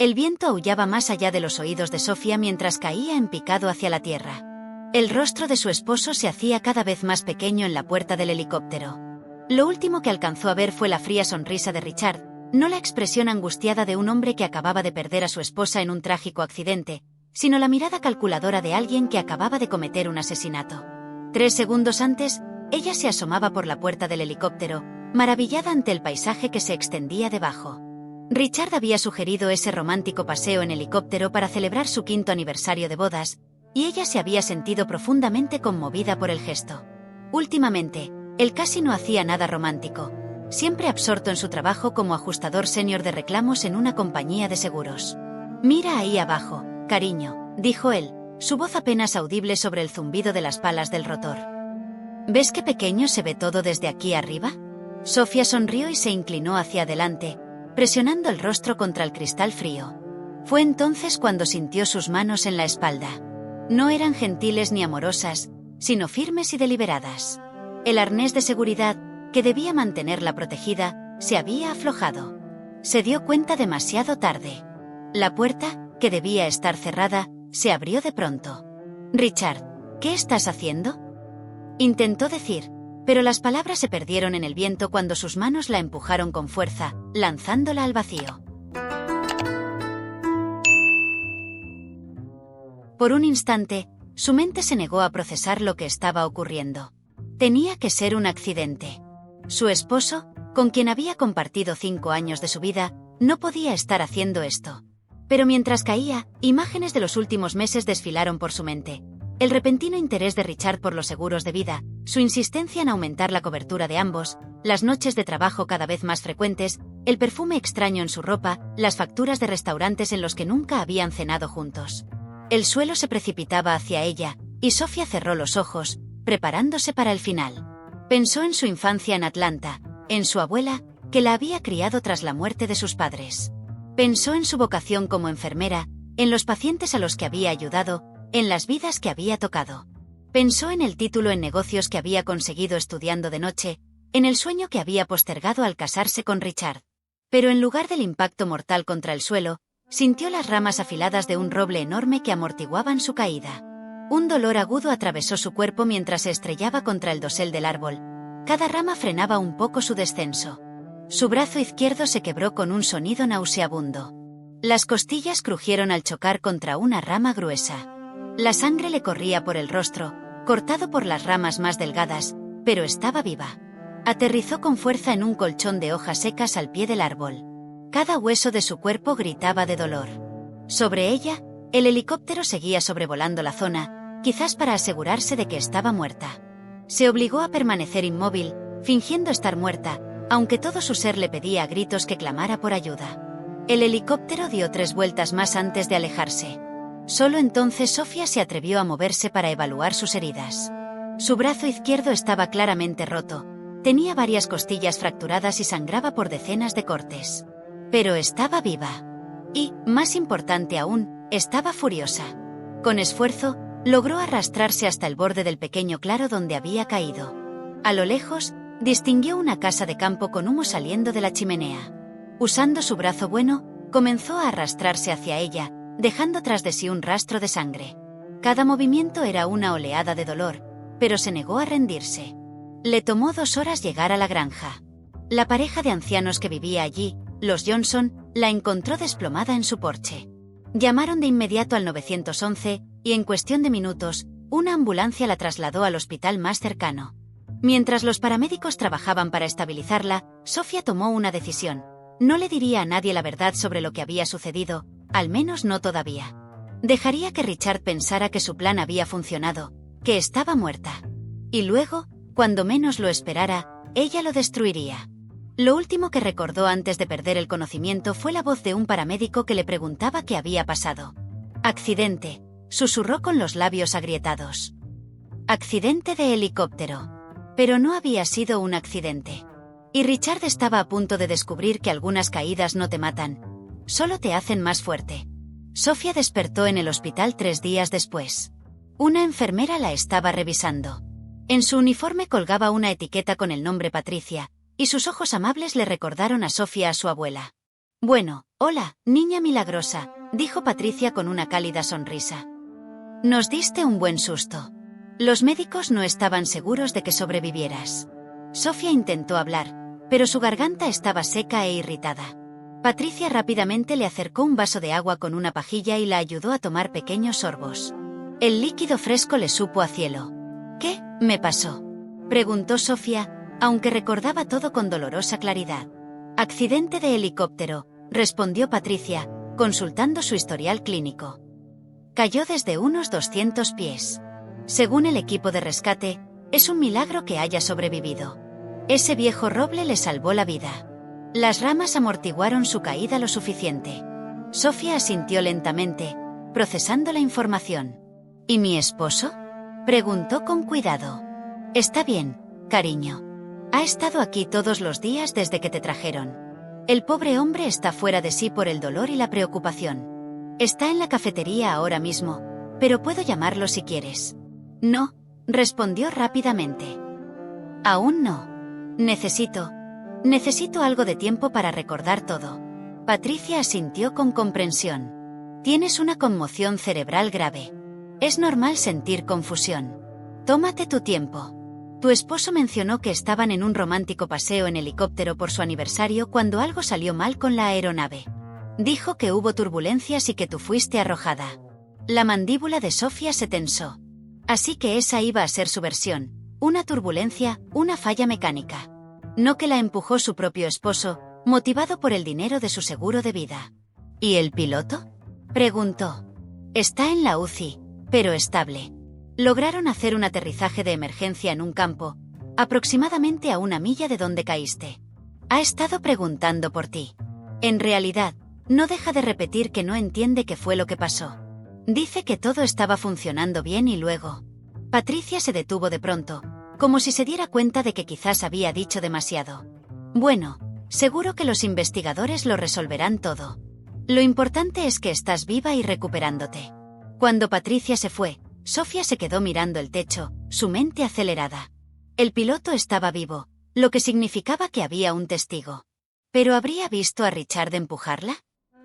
El viento aullaba más allá de los oídos de Sofía mientras caía en picado hacia la tierra. El rostro de su esposo se hacía cada vez más pequeño en la puerta del helicóptero. Lo último que alcanzó a ver fue la fría sonrisa de Richard, no la expresión angustiada de un hombre que acababa de perder a su esposa en un trágico accidente, sino la mirada calculadora de alguien que acababa de cometer un asesinato. 3 segundos antes, ella se asomaba por la puerta del helicóptero, maravillada ante el paisaje que se extendía debajo. Richard había sugerido ese romántico paseo en helicóptero para celebrar su 5º aniversario de bodas, y ella se había sentido profundamente conmovida por el gesto. Últimamente, él casi no hacía nada romántico, siempre absorto en su trabajo como ajustador senior de reclamos en una compañía de seguros. «Mira ahí abajo, cariño», dijo él, su voz apenas audible sobre el zumbido de las palas del rotor. «¿Ves qué pequeño se ve todo desde aquí arriba?» Sofía sonrió y se inclinó hacia adelante, presionando el rostro contra el cristal frío. Fue entonces cuando sintió sus manos en la espalda. No eran gentiles ni amorosas, sino firmes y deliberadas. El arnés de seguridad, que debía mantenerla protegida, se había aflojado. Se dio cuenta demasiado tarde. La puerta, que debía estar cerrada, se abrió de pronto. «Richard, ¿qué estás haciendo?», intentó decir, pero las palabras se perdieron en el viento cuando sus manos la empujaron con fuerza, lanzándola al vacío. Por un instante, su mente se negó a procesar lo que estaba ocurriendo. Tenía que ser un accidente. Su esposo, con quien había compartido 5 años de su vida, no podía estar haciendo esto. Pero mientras caía, imágenes de los últimos meses desfilaron por su mente. El repentino interés de Richard por los seguros de vida, su insistencia en aumentar la cobertura de ambos, las noches de trabajo cada vez más frecuentes, el perfume extraño en su ropa, las facturas de restaurantes en los que nunca habían cenado juntos. El suelo se precipitaba hacia ella, y Sofía cerró los ojos, preparándose para el final. Pensó en su infancia en Atlanta, en su abuela, que la había criado tras la muerte de sus padres. Pensó en su vocación como enfermera, en los pacientes a los que había ayudado, en las vidas que había tocado. Pensó en el título en negocios que había conseguido estudiando de noche, en el sueño que había postergado al casarse con Richard. Pero en lugar del impacto mortal contra el suelo, sintió las ramas afiladas de un roble enorme que amortiguaban su caída. Un dolor agudo atravesó su cuerpo mientras se estrellaba contra el dosel del árbol. Cada rama frenaba un poco su descenso. Su brazo izquierdo se quebró con un sonido nauseabundo. Las costillas crujieron al chocar contra una rama gruesa. La sangre le corría por el rostro, cortado por las ramas más delgadas, pero estaba viva. Aterrizó con fuerza en un colchón de hojas secas al pie del árbol. Cada hueso de su cuerpo gritaba de dolor. Sobre ella, el helicóptero seguía sobrevolando la zona, quizás para asegurarse de que estaba muerta. Se obligó a permanecer inmóvil, fingiendo estar muerta, aunque todo su ser le pedía a gritos que clamara por ayuda. El helicóptero dio 3 vueltas más antes de alejarse. Solo entonces Sofía se atrevió a moverse para evaluar sus heridas. Su brazo izquierdo estaba claramente roto, tenía varias costillas fracturadas y sangraba por decenas de cortes. Pero estaba viva. Y, más importante aún, estaba furiosa. Con esfuerzo, logró arrastrarse hasta el borde del pequeño claro donde había caído. A lo lejos, distinguió una casa de campo con humo saliendo de la chimenea. Usando su brazo bueno, comenzó a arrastrarse hacia ella, dejando tras de sí un rastro de sangre. Cada movimiento era una oleada de dolor, pero se negó a rendirse. Le tomó 2 horas llegar a la granja. La pareja de ancianos que vivía allí, los Johnson, la encontró desplomada en su porche. Llamaron de inmediato al 911, y en cuestión de minutos, una ambulancia la trasladó al hospital más cercano. Mientras los paramédicos trabajaban para estabilizarla, Sofía tomó una decisión. No le diría a nadie la verdad sobre lo que había sucedido, al menos no todavía. Dejaría que Richard pensara que su plan había funcionado, que estaba muerta. Y luego, cuando menos lo esperara, ella lo destruiría. Lo último que recordó antes de perder el conocimiento fue la voz de un paramédico que le preguntaba qué había pasado. «Accidente», susurró con los labios agrietados. «Accidente de helicóptero». Pero no había sido un accidente. Y Richard estaba a punto de descubrir que algunas caídas no te matan, solo te hacen más fuerte. Sofía despertó en el hospital 3 días después. Una enfermera la estaba revisando. En su uniforme colgaba una etiqueta con el nombre Patricia, y sus ojos amables le recordaron a Sofía a su abuela. «Bueno, Hola, niña milagrosa, dijo Patricia con una cálida sonrisa. Nos diste un buen susto. Los médicos no estaban seguros de que sobrevivieras. Sofía intentó hablar, pero su garganta estaba seca e irritada. Patricia rápidamente le acercó un vaso de agua con una pajilla y la ayudó a tomar pequeños sorbos. El líquido fresco le supo a cielo. ¿Qué me pasó?, preguntó Sofía, aunque recordaba todo con dolorosa claridad. Accidente de helicóptero, respondió Patricia, consultando su historial clínico. Cayó desde unos 200 pies. Según el equipo de rescate, es un milagro que haya sobrevivido. Ese viejo roble le salvó la vida. Las ramas amortiguaron su caída lo suficiente. Sofía asintió lentamente, procesando la información. ¿Y mi esposo?, preguntó con cuidado. Está bien, cariño. Ha estado aquí todos los días desde que te trajeron. El pobre hombre está fuera de sí por el dolor y la preocupación. Está en la cafetería ahora mismo, pero puedo llamarlo si quieres. No, respondió rápidamente. Aún no. Necesito algo de tiempo para recordar todo. Patricia asintió con comprensión. Tienes una conmoción cerebral grave. Es normal sentir confusión. Tómate tu tiempo. Tu esposo mencionó que estaban en un romántico paseo en helicóptero por su aniversario cuando algo salió mal con la aeronave. Dijo que hubo turbulencias y que tú fuiste arrojada. La mandíbula de Sofía se tensó. Así que esa iba a ser su versión, una turbulencia, una falla mecánica. No que la empujó su propio esposo, motivado por el dinero de su seguro de vida. ¿Y el piloto?, preguntó. Está en la UCI, pero estable. Lograron hacer un aterrizaje de emergencia en un campo, aproximadamente a 1 milla de donde caíste. Ha estado preguntando por ti. En realidad, no deja de repetir que no entiende qué fue lo que pasó. Dice que todo estaba funcionando bien y luego... Patricia se detuvo de pronto, como si se diera cuenta de que quizás había dicho demasiado. Bueno, seguro que los investigadores lo resolverán todo. Lo importante es que estás viva y recuperándote. Cuando Patricia se fue, Sofía se quedó mirando el techo, su mente acelerada. El piloto estaba vivo, lo que significaba que había un testigo. ¿Pero habría visto a Richard empujarla?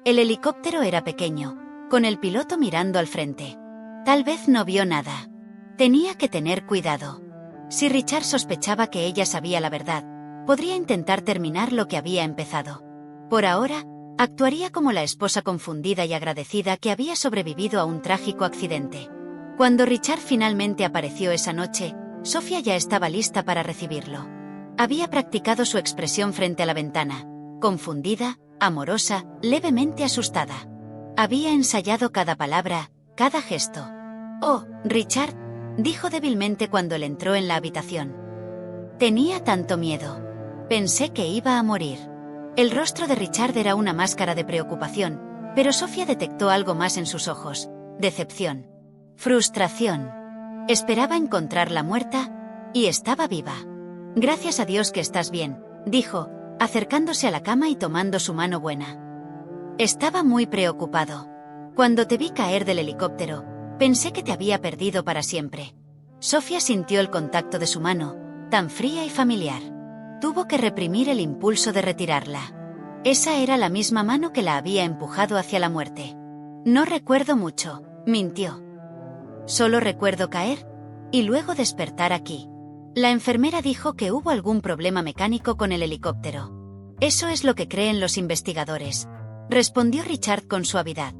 El helicóptero era pequeño, con el piloto mirando al frente. Tal vez no vio nada. Tenía que tener cuidado. Si Richard sospechaba que ella sabía la verdad, podría intentar terminar lo que había empezado. Por ahora, actuaría como la esposa confundida y agradecida que había sobrevivido a un trágico accidente. Cuando Richard finalmente apareció esa noche, Sofía ya estaba lista para recibirlo. Había practicado su expresión frente a la ventana, confundida, amorosa, levemente asustada. Había ensayado cada palabra, cada gesto. «Oh, Richard», dijo débilmente cuando él entró en la habitación. Tenía tanto miedo. Pensé que iba a morir. El rostro de Richard era una máscara de preocupación, pero Sofía detectó algo más en sus ojos: decepción. Frustración. Esperaba encontrarla muerta, y estaba viva. Gracias a Dios que estás bien, dijo, acercándose a la cama y tomando su mano buena. Estaba muy preocupado. Cuando te vi caer del helicóptero, pensé que te había perdido para siempre. Sofía sintió el contacto de su mano, tan fría y familiar. Tuvo que reprimir el impulso de retirarla. Esa era la misma mano que la había empujado hacia la muerte. No recuerdo mucho, mintió. Solo recuerdo caer, y luego despertar aquí. La enfermera dijo que hubo algún problema mecánico con el helicóptero. Eso es lo que creen los investigadores, respondió Richard con suavidad.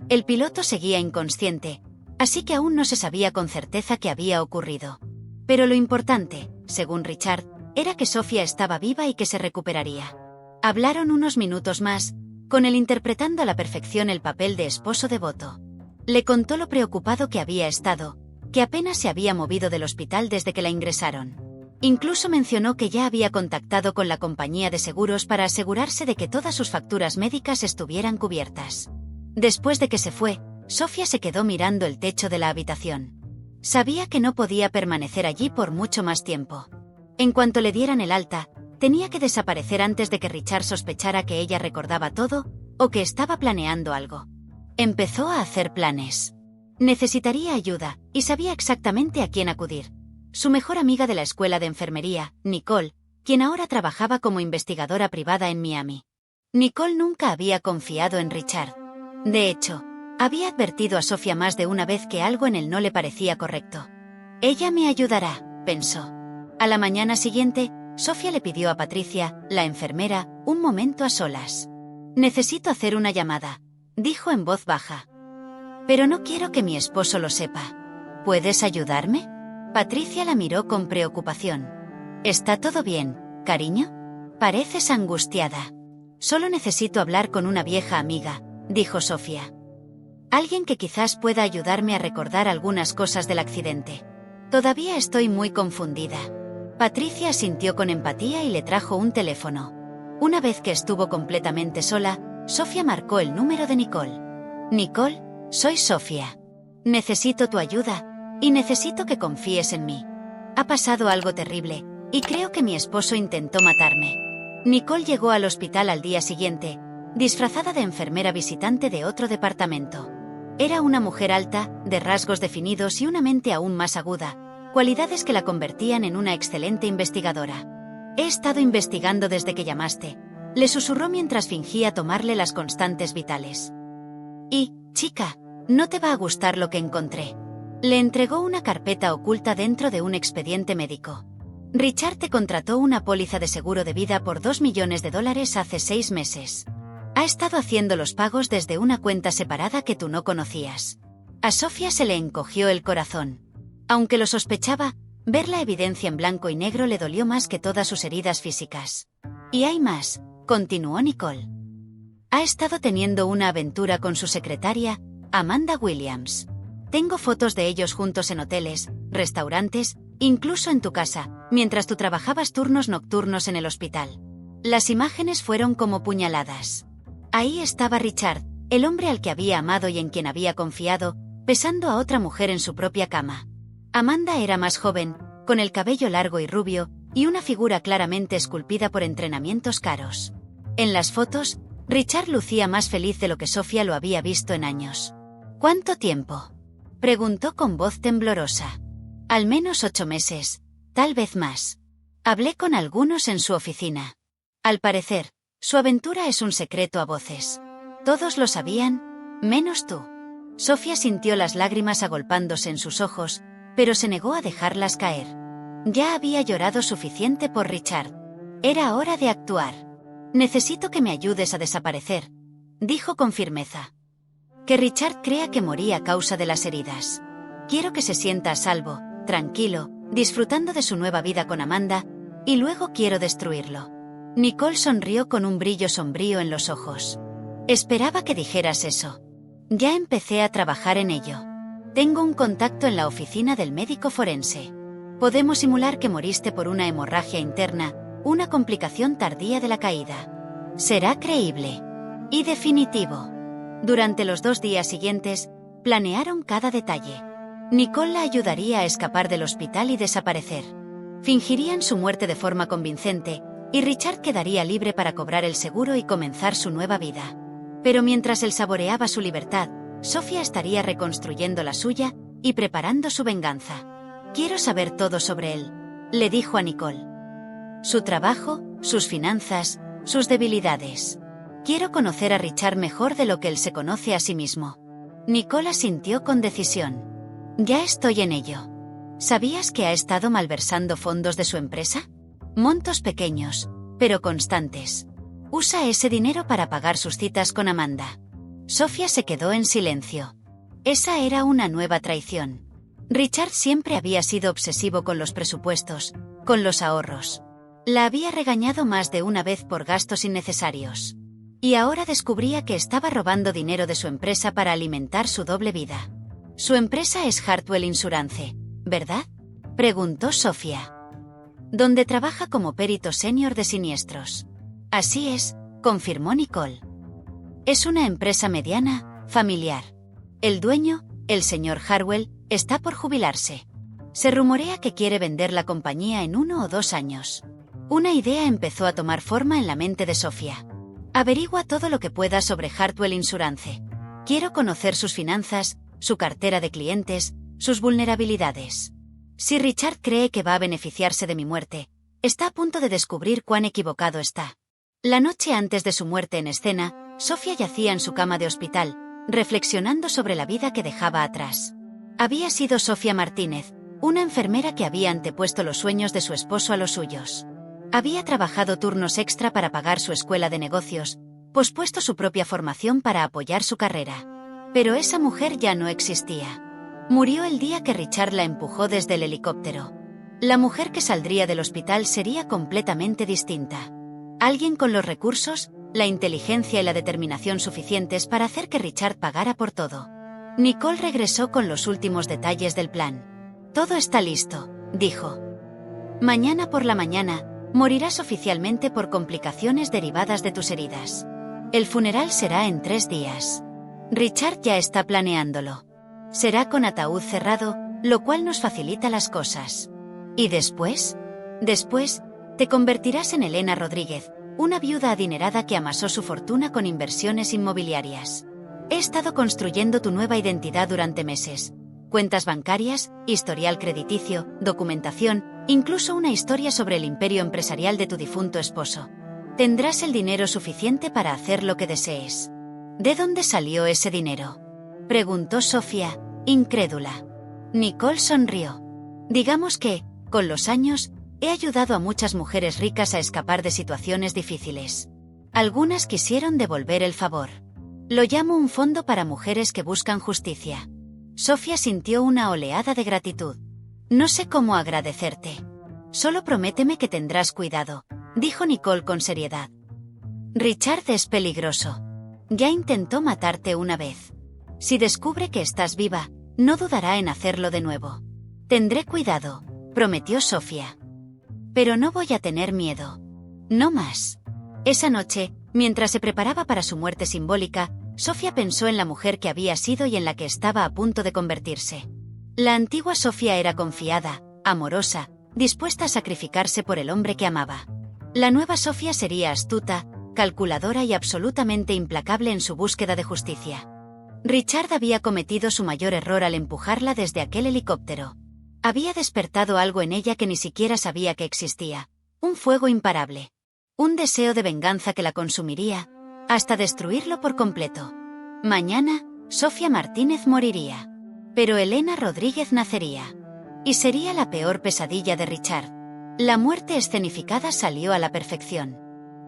El piloto seguía inconsciente, así que aún no se sabía con certeza qué había ocurrido. Pero lo importante, según Richard, era que Sofía estaba viva y que se recuperaría. Hablaron unos minutos más, con él interpretando a la perfección el papel de esposo devoto. Le contó lo preocupado que había estado, que apenas se había movido del hospital desde que la ingresaron. Incluso mencionó que ya había contactado con la compañía de seguros para asegurarse de que todas sus facturas médicas estuvieran cubiertas. Después de que se fue, Sofía se quedó mirando el techo de la habitación. Sabía que no podía permanecer allí por mucho más tiempo. En cuanto le dieran el alta, tenía que desaparecer antes de que Richard sospechara que ella recordaba todo, o que estaba planeando algo. Empezó a hacer planes. Necesitaría ayuda, y sabía exactamente a quién acudir. Su mejor amiga de la escuela de enfermería, Nicole, quien ahora trabajaba como investigadora privada en Miami. Nicole nunca había confiado en Richard. De hecho, había advertido a Sofía más de una vez que algo en él no le parecía correcto. Ella me ayudará, pensó. A la mañana siguiente, Sofía le pidió a Patricia, la enfermera, un momento a solas. Necesito hacer una llamada, dijo en voz baja. Pero no quiero que mi esposo lo sepa. ¿Puedes ayudarme? Patricia la miró con preocupación. ¿Está todo bien, cariño? Pareces angustiada. Solo necesito hablar con una vieja amiga, dijo Sofía. Alguien que quizás pueda ayudarme a recordar algunas cosas del accidente. Todavía estoy muy confundida. Patricia asintió con empatía y le trajo un teléfono. Una vez que estuvo completamente sola, Sofía marcó el número de Nicole. Nicole, soy Sofía. Necesito tu ayuda, y necesito que confíes en mí. Ha pasado algo terrible, y creo que mi esposo intentó matarme. Nicole llegó al hospital al día siguiente, disfrazada de enfermera visitante de otro departamento. Era una mujer alta, de rasgos definidos y una mente aún más aguda, cualidades que la convertían en una excelente investigadora. He estado investigando desde que llamaste, le susurró mientras fingía tomarle las constantes vitales. Y, chica, no te va a gustar lo que encontré. Le entregó una carpeta oculta dentro de un expediente médico. Richard te contrató una póliza de seguro de vida por $2 millones hace 6 meses. Ha estado haciendo los pagos desde una cuenta separada que tú no conocías. A Sofía se le encogió el corazón. Aunque lo sospechaba, ver la evidencia en blanco y negro le dolió más que todas sus heridas físicas. Y hay más, continuó Nicole. Ha estado teniendo una aventura con su secretaria, Amanda Williams. Tengo fotos de ellos juntos en hoteles, restaurantes, incluso en tu casa, mientras tú trabajabas turnos nocturnos en el hospital. Las imágenes fueron como puñaladas. Ahí estaba Richard, el hombre al que había amado y en quien había confiado, besando a otra mujer en su propia cama. Amanda era más joven, con el cabello largo y rubio, y una figura claramente esculpida por entrenamientos caros. En las fotos, Richard lucía más feliz de lo que Sofía lo había visto en años. ¿Cuánto tiempo?, preguntó con voz temblorosa. Al menos 8 meses, tal vez más. Hablé con algunos en su oficina. Al parecer, su aventura es un secreto a voces. Todos lo sabían, menos tú. Sofía sintió las lágrimas agolpándose en sus ojos, pero se negó a dejarlas caer. Ya había llorado suficiente por Richard. Era hora de actuar. Necesito que me ayudes a desaparecer, dijo con firmeza. Que Richard crea que morí a causa de las heridas. Quiero que se sienta a salvo, tranquilo, disfrutando de su nueva vida con Amanda, y luego quiero destruirlo. Nicole sonrió con un brillo sombrío en los ojos. Esperaba que dijeras eso. Ya empecé a trabajar en ello. Tengo un contacto en la oficina del médico forense. Podemos simular que moriste por una hemorragia interna, una complicación tardía de la caída. Será creíble. Y definitivo. Durante los 2 días siguientes, planearon cada detalle. Nicole la ayudaría a escapar del hospital y desaparecer. Fingirían su muerte de forma convincente, y Richard quedaría libre para cobrar el seguro y comenzar su nueva vida. Pero mientras él saboreaba su libertad, Sofía estaría reconstruyendo la suya y preparando su venganza. Quiero saber todo sobre él, le dijo a Nicole. Su trabajo, sus finanzas, sus debilidades. Quiero conocer a Richard mejor de lo que él se conoce a sí mismo. Nicole asintió con decisión. Ya estoy en ello. ¿Sabías que ha estado malversando fondos de su empresa? Montos pequeños, pero constantes. Usa ese dinero para pagar sus citas con Amanda. Sofía se quedó en silencio. Esa era una nueva traición. Richard siempre había sido obsesivo con los presupuestos, con los ahorros. La había regañado más de una vez por gastos innecesarios. Y ahora descubría que estaba robando dinero de su empresa para alimentar su doble vida. Su empresa es Hartwell Insurance, ¿verdad?, preguntó Sofía. Donde trabaja como perito senior de siniestros. Así es, confirmó Nicole. Es una empresa mediana, familiar. El dueño, el señor Hartwell, está por jubilarse. Se rumorea que quiere vender la compañía en 1 o 2 años. Una idea empezó a tomar forma en la mente de Sofía. Averigua todo lo que pueda sobre Hartwell Insurance. Quiero conocer sus finanzas, su cartera de clientes, sus vulnerabilidades. Si Richard cree que va a beneficiarse de mi muerte, está a punto de descubrir cuán equivocado está. La noche antes de su muerte en escena, Sofía yacía en su cama de hospital, reflexionando sobre la vida que dejaba atrás. Había sido Sofía Martínez, una enfermera que había antepuesto los sueños de su esposo a los suyos. Había trabajado turnos extra para pagar su escuela de negocios, pospuesto su propia formación para apoyar su carrera. Pero esa mujer ya no existía. Murió el día que Richard la empujó desde el helicóptero. La mujer que saldría del hospital sería completamente distinta. Alguien con los recursos, la inteligencia y la determinación suficientes para hacer que Richard pagara por todo. Nicole regresó con los últimos detalles del plan. Todo está listo, dijo. Mañana por la mañana, morirás oficialmente por complicaciones derivadas de tus heridas. El funeral será en 3 días. Richard ya está planeándolo. Será con ataúd cerrado, lo cual nos facilita las cosas. ¿Y después? Después, te convertirás en Elena Rodríguez, una viuda adinerada que amasó su fortuna con inversiones inmobiliarias. He estado construyendo tu nueva identidad durante meses. Cuentas bancarias, historial crediticio, documentación, incluso una historia sobre el imperio empresarial de tu difunto esposo. Tendrás el dinero suficiente para hacer lo que desees. ¿De dónde salió ese dinero?, preguntó Sofía, incrédula. Nicole sonrió. Digamos que, con los años, he ayudado a muchas mujeres ricas a escapar de situaciones difíciles. Algunas quisieron devolver el favor. Lo llamo un fondo para mujeres que buscan justicia. Sofía sintió una oleada de gratitud. No sé cómo agradecerte. Solo prométeme que tendrás cuidado, dijo Nicole con seriedad. Richard es peligroso. Ya intentó matarte una vez. Si descubre que estás viva, no dudará en hacerlo de nuevo. Tendré cuidado, prometió Sofía. Pero no voy a tener miedo. No más. Esa noche, mientras se preparaba para su muerte simbólica, Sofía pensó en la mujer que había sido y en la que estaba a punto de convertirse. La antigua Sofía era confiada, amorosa, dispuesta a sacrificarse por el hombre que amaba. La nueva Sofía sería astuta, calculadora y absolutamente implacable en su búsqueda de justicia. Richard había cometido su mayor error al empujarla desde aquel helicóptero. Había despertado algo en ella que ni siquiera sabía que existía. Un fuego imparable. Un deseo de venganza que la consumiría, hasta destruirlo por completo. Mañana, Sofía Martínez moriría. Pero Elena Rodríguez nacería. Y sería la peor pesadilla de Richard. La muerte escenificada salió a la perfección.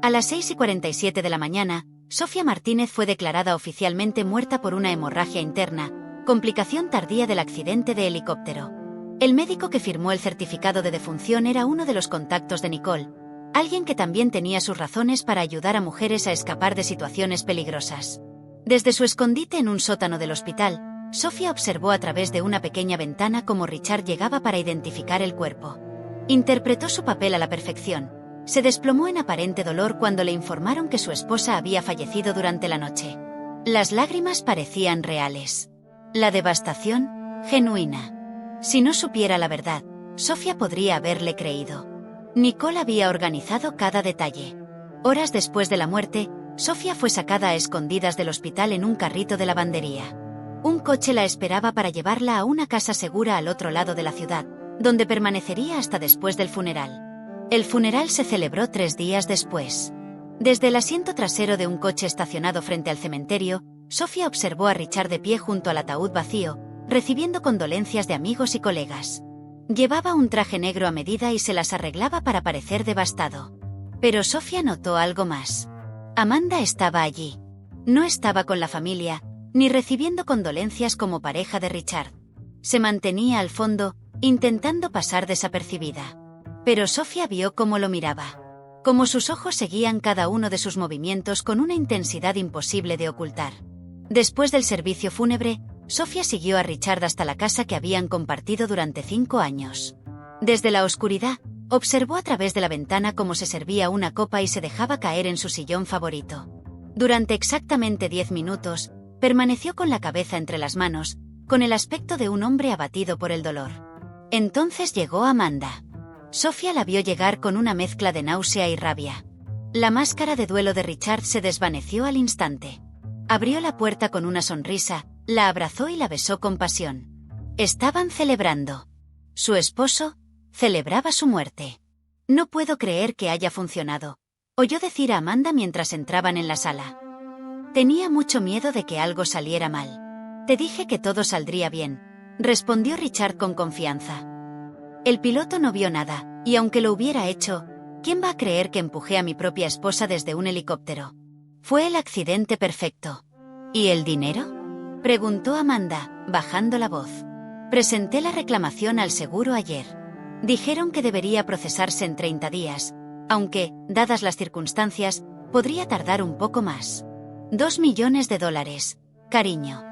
A las 6:47 de la mañana, Sofía Martínez fue declarada oficialmente muerta por una hemorragia interna, complicación tardía del accidente de helicóptero. El médico que firmó el certificado de defunción era uno de los contactos de Nicole, alguien que también tenía sus razones para ayudar a mujeres a escapar de situaciones peligrosas. Desde su escondite en un sótano del hospital, Sofía observó a través de una pequeña ventana cómo Richard llegaba para identificar el cuerpo. Interpretó su papel a la perfección. Se desplomó en aparente dolor cuando le informaron que su esposa había fallecido durante la noche. Las lágrimas parecían reales. La devastación, genuina. Si no supiera la verdad, Sofía podría haberle creído. Nicole había organizado cada detalle. Horas después de la muerte, Sofía fue sacada a escondidas del hospital en un carrito de lavandería. Un coche la esperaba para llevarla a una casa segura al otro lado de la ciudad, donde permanecería hasta después del funeral. El funeral se celebró 3 días después. Desde el asiento trasero de un coche estacionado frente al cementerio, Sofía observó a Richard de pie junto al ataúd vacío, recibiendo condolencias de amigos y colegas. Llevaba un traje negro a medida y se las arreglaba para parecer devastado. Pero Sofía notó algo más. Amanda estaba allí. No estaba con la familia, ni recibiendo condolencias como pareja de Richard. Se mantenía al fondo, intentando pasar desapercibida. Pero Sofía vio cómo lo miraba. Cómo sus ojos seguían cada uno de sus movimientos con una intensidad imposible de ocultar. Después del servicio fúnebre, Sofía siguió a Richard hasta la casa que habían compartido durante 5 años. Desde la oscuridad, observó a través de la ventana cómo se servía una copa y se dejaba caer en su sillón favorito. Durante exactamente 10 minutos, permaneció con la cabeza entre las manos, con el aspecto de un hombre abatido por el dolor. Entonces llegó Amanda. Sofía la vio llegar con una mezcla de náusea y rabia. La máscara de duelo de Richard se desvaneció al instante. Abrió la puerta con una sonrisa, la abrazó y la besó con pasión. Estaban celebrando. Su esposo celebraba su muerte. No puedo creer que haya funcionado. oyó decir a Amanda mientras entraban en la sala. Tenía mucho miedo de que algo saliera mal. Te dije que todo saldría bien, respondió Richard con confianza. El piloto no vio nada, y aunque lo hubiera hecho, ¿quién va a creer que empujé a mi propia esposa desde un helicóptero? Fue el accidente perfecto. ¿Y el dinero?, preguntó Amanda, bajando la voz. Presenté la reclamación al seguro ayer. Dijeron que debería procesarse en 30 días, aunque, dadas las circunstancias, podría tardar un poco más. $2 millones, cariño.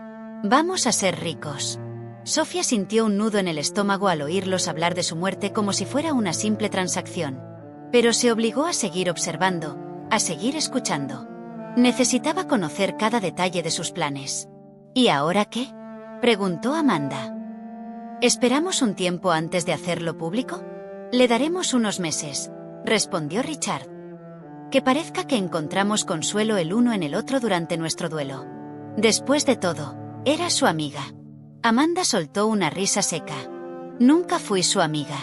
Vamos a ser ricos. Sofía sintió un nudo en el estómago al oírlos hablar de su muerte como si fuera una simple transacción. Pero se obligó a seguir observando, a seguir escuchando. Necesitaba conocer cada detalle de sus planes. ¿Y ahora qué?, preguntó Amanda. ¿Esperamos un tiempo antes de hacerlo público? Le daremos unos meses, respondió Richard. Que parezca que encontramos consuelo el uno en el otro durante nuestro duelo. Después de todo, era su amiga. Amanda soltó una risa seca. Nunca fui su amiga.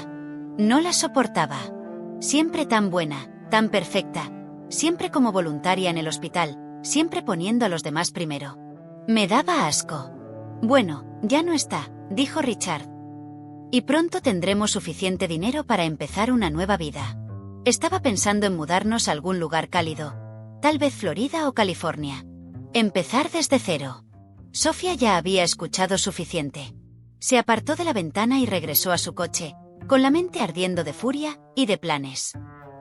No la soportaba. Siempre tan buena, tan perfecta, siempre como voluntaria en el hospital, siempre poniendo a los demás primero. Me daba asco. Bueno, ya no está, dijo Richard. Y pronto tendremos suficiente dinero para empezar una nueva vida. Estaba pensando en mudarnos a algún lugar cálido, tal vez Florida o California. Empezar desde cero. Sofía ya había escuchado suficiente. Se apartó de la ventana y regresó a su coche, con la mente ardiendo de furia y de planes.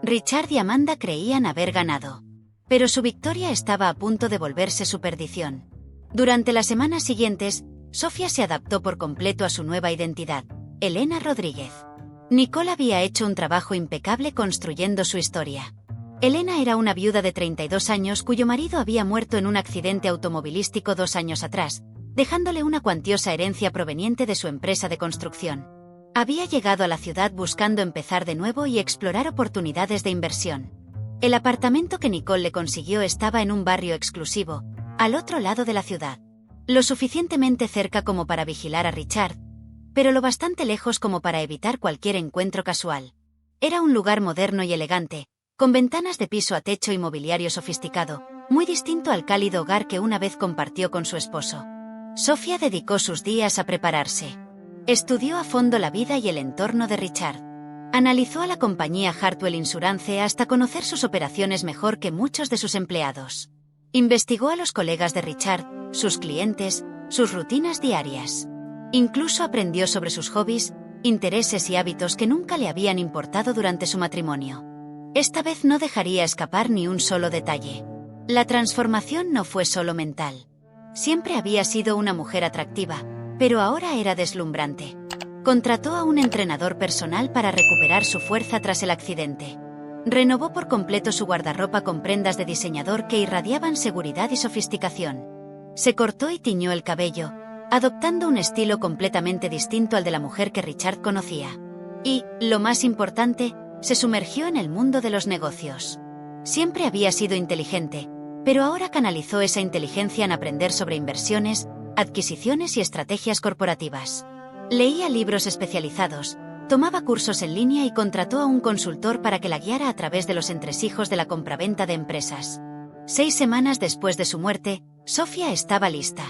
Richard y Amanda creían haber ganado. Pero su victoria estaba a punto de volverse su perdición. Durante las semanas siguientes, Sofía se adaptó por completo a su nueva identidad, Elena Rodríguez. Nicole había hecho un trabajo impecable construyendo su historia. Elena era una viuda de 32 años cuyo marido había muerto en un accidente automovilístico 2 años atrás, dejándole una cuantiosa herencia proveniente de su empresa de construcción. Había llegado a la ciudad buscando empezar de nuevo y explorar oportunidades de inversión. El apartamento que Nicole le consiguió estaba en un barrio exclusivo, al otro lado de la ciudad. Lo suficientemente cerca como para vigilar a Richard, pero lo bastante lejos como para evitar cualquier encuentro casual. Era un lugar moderno y elegante, con ventanas de piso a techo y mobiliario sofisticado, muy distinto al cálido hogar que una vez compartió con su esposo. Sofía dedicó sus días a prepararse. Estudió a fondo la vida y el entorno de Richard. Analizó a la compañía Hartwell Insurance hasta conocer sus operaciones mejor que muchos de sus empleados. Investigó a los colegas de Richard, sus clientes, sus rutinas diarias. Incluso aprendió sobre sus hobbies, intereses y hábitos que nunca le habían importado durante su matrimonio. Esta vez no dejaría escapar ni un solo detalle. La transformación no fue solo mental. Siempre había sido una mujer atractiva, pero ahora era deslumbrante. Contrató a un entrenador personal para recuperar su fuerza tras el accidente. Renovó por completo su guardarropa con prendas de diseñador que irradiaban seguridad y sofisticación. Se cortó y tiñó el cabello, adoptando un estilo completamente distinto al de la mujer que Richard conocía. Y, lo más importante, se sumergió en el mundo de los negocios. Siempre había sido inteligente, pero ahora canalizó esa inteligencia en aprender sobre inversiones, adquisiciones y estrategias corporativas. Leía libros especializados, tomaba cursos en línea y contrató a un consultor para que la guiara a través de los entresijos de la compraventa de empresas. 6 semanas después de su muerte, Sofía estaba lista.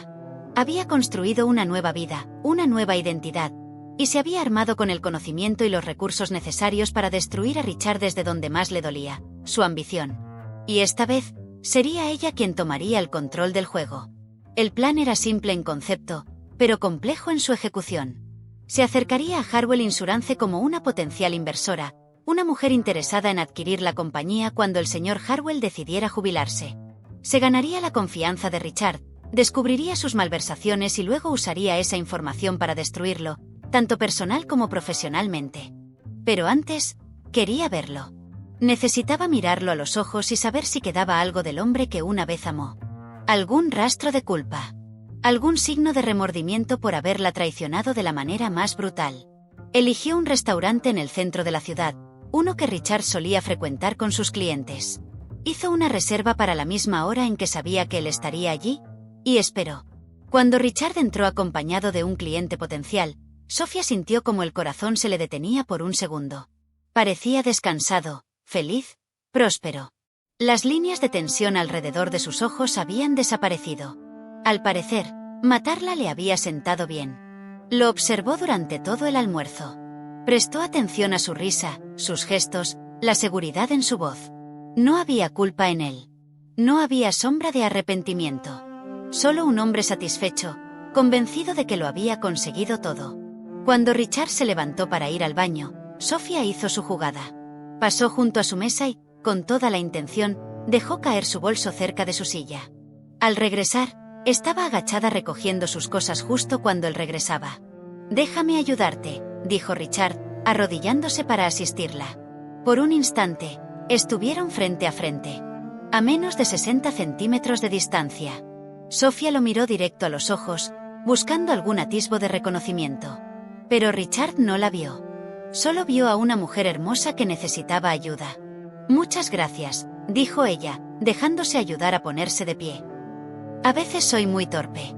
Había construido una nueva vida, una nueva identidad, y se había armado con el conocimiento y los recursos necesarios para destruir a Richard desde donde más le dolía, su ambición. Y esta vez, sería ella quien tomaría el control del juego. El plan era simple en concepto, pero complejo en su ejecución. Se acercaría a Hartwell Insurance como una potencial inversora, una mujer interesada en adquirir la compañía cuando el señor Hartwell decidiera jubilarse. Se ganaría la confianza de Richard, descubriría sus malversaciones y luego usaría esa información para destruirlo, tanto personal como profesionalmente. Pero antes, quería verlo. Necesitaba mirarlo a los ojos y saber si quedaba algo del hombre que una vez amó. Algún rastro de culpa. Algún signo de remordimiento por haberla traicionado de la manera más brutal. Eligió un restaurante en el centro de la ciudad, uno que Richard solía frecuentar con sus clientes. Hizo una reserva para la misma hora en que sabía que él estaría allí, y esperó. Cuando Richard entró acompañado de un cliente potencial, Sofía sintió como el corazón se le detenía por un segundo. Parecía descansado, feliz, próspero. Las líneas de tensión alrededor de sus ojos habían desaparecido. Al parecer, matarla le había sentado bien. Lo observó durante todo el almuerzo. Prestó atención a su risa, sus gestos, la seguridad en su voz. No había culpa en él. No había sombra de arrepentimiento. Solo un hombre satisfecho, convencido de que lo había conseguido todo. Cuando Richard se levantó para ir al baño, Sofía hizo su jugada. Pasó junto a su mesa y, con toda la intención, dejó caer su bolso cerca de su silla. Al regresar, estaba agachada recogiendo sus cosas justo cuando él regresaba. «Déjame ayudarte», dijo Richard, arrodillándose para asistirla. Por un instante, estuvieron frente a frente. A menos de 60 centímetros de distancia. Sofía lo miró directo a los ojos, buscando algún atisbo de reconocimiento. Pero Richard no la vio. Solo vio a una mujer hermosa que necesitaba ayuda. «Muchas gracias», dijo ella, dejándose ayudar a ponerse de pie. «A veces soy muy torpe».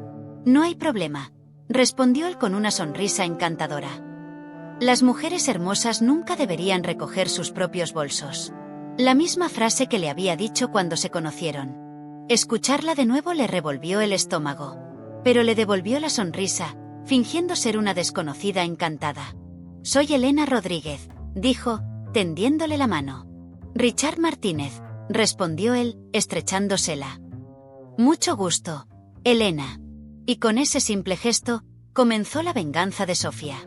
«No hay problema», respondió él con una sonrisa encantadora. Las mujeres hermosas nunca deberían recoger sus propios bolsos. La misma frase que le había dicho cuando se conocieron. Escucharla de nuevo le revolvió el estómago. Pero le devolvió la sonrisa, fingiendo ser una desconocida encantada. «Soy Elena Rodríguez», dijo, tendiéndole la mano. «Richard Martínez», respondió él, estrechándosela. «Mucho gusto, Elena». Y con ese simple gesto, comenzó la venganza de Sofía.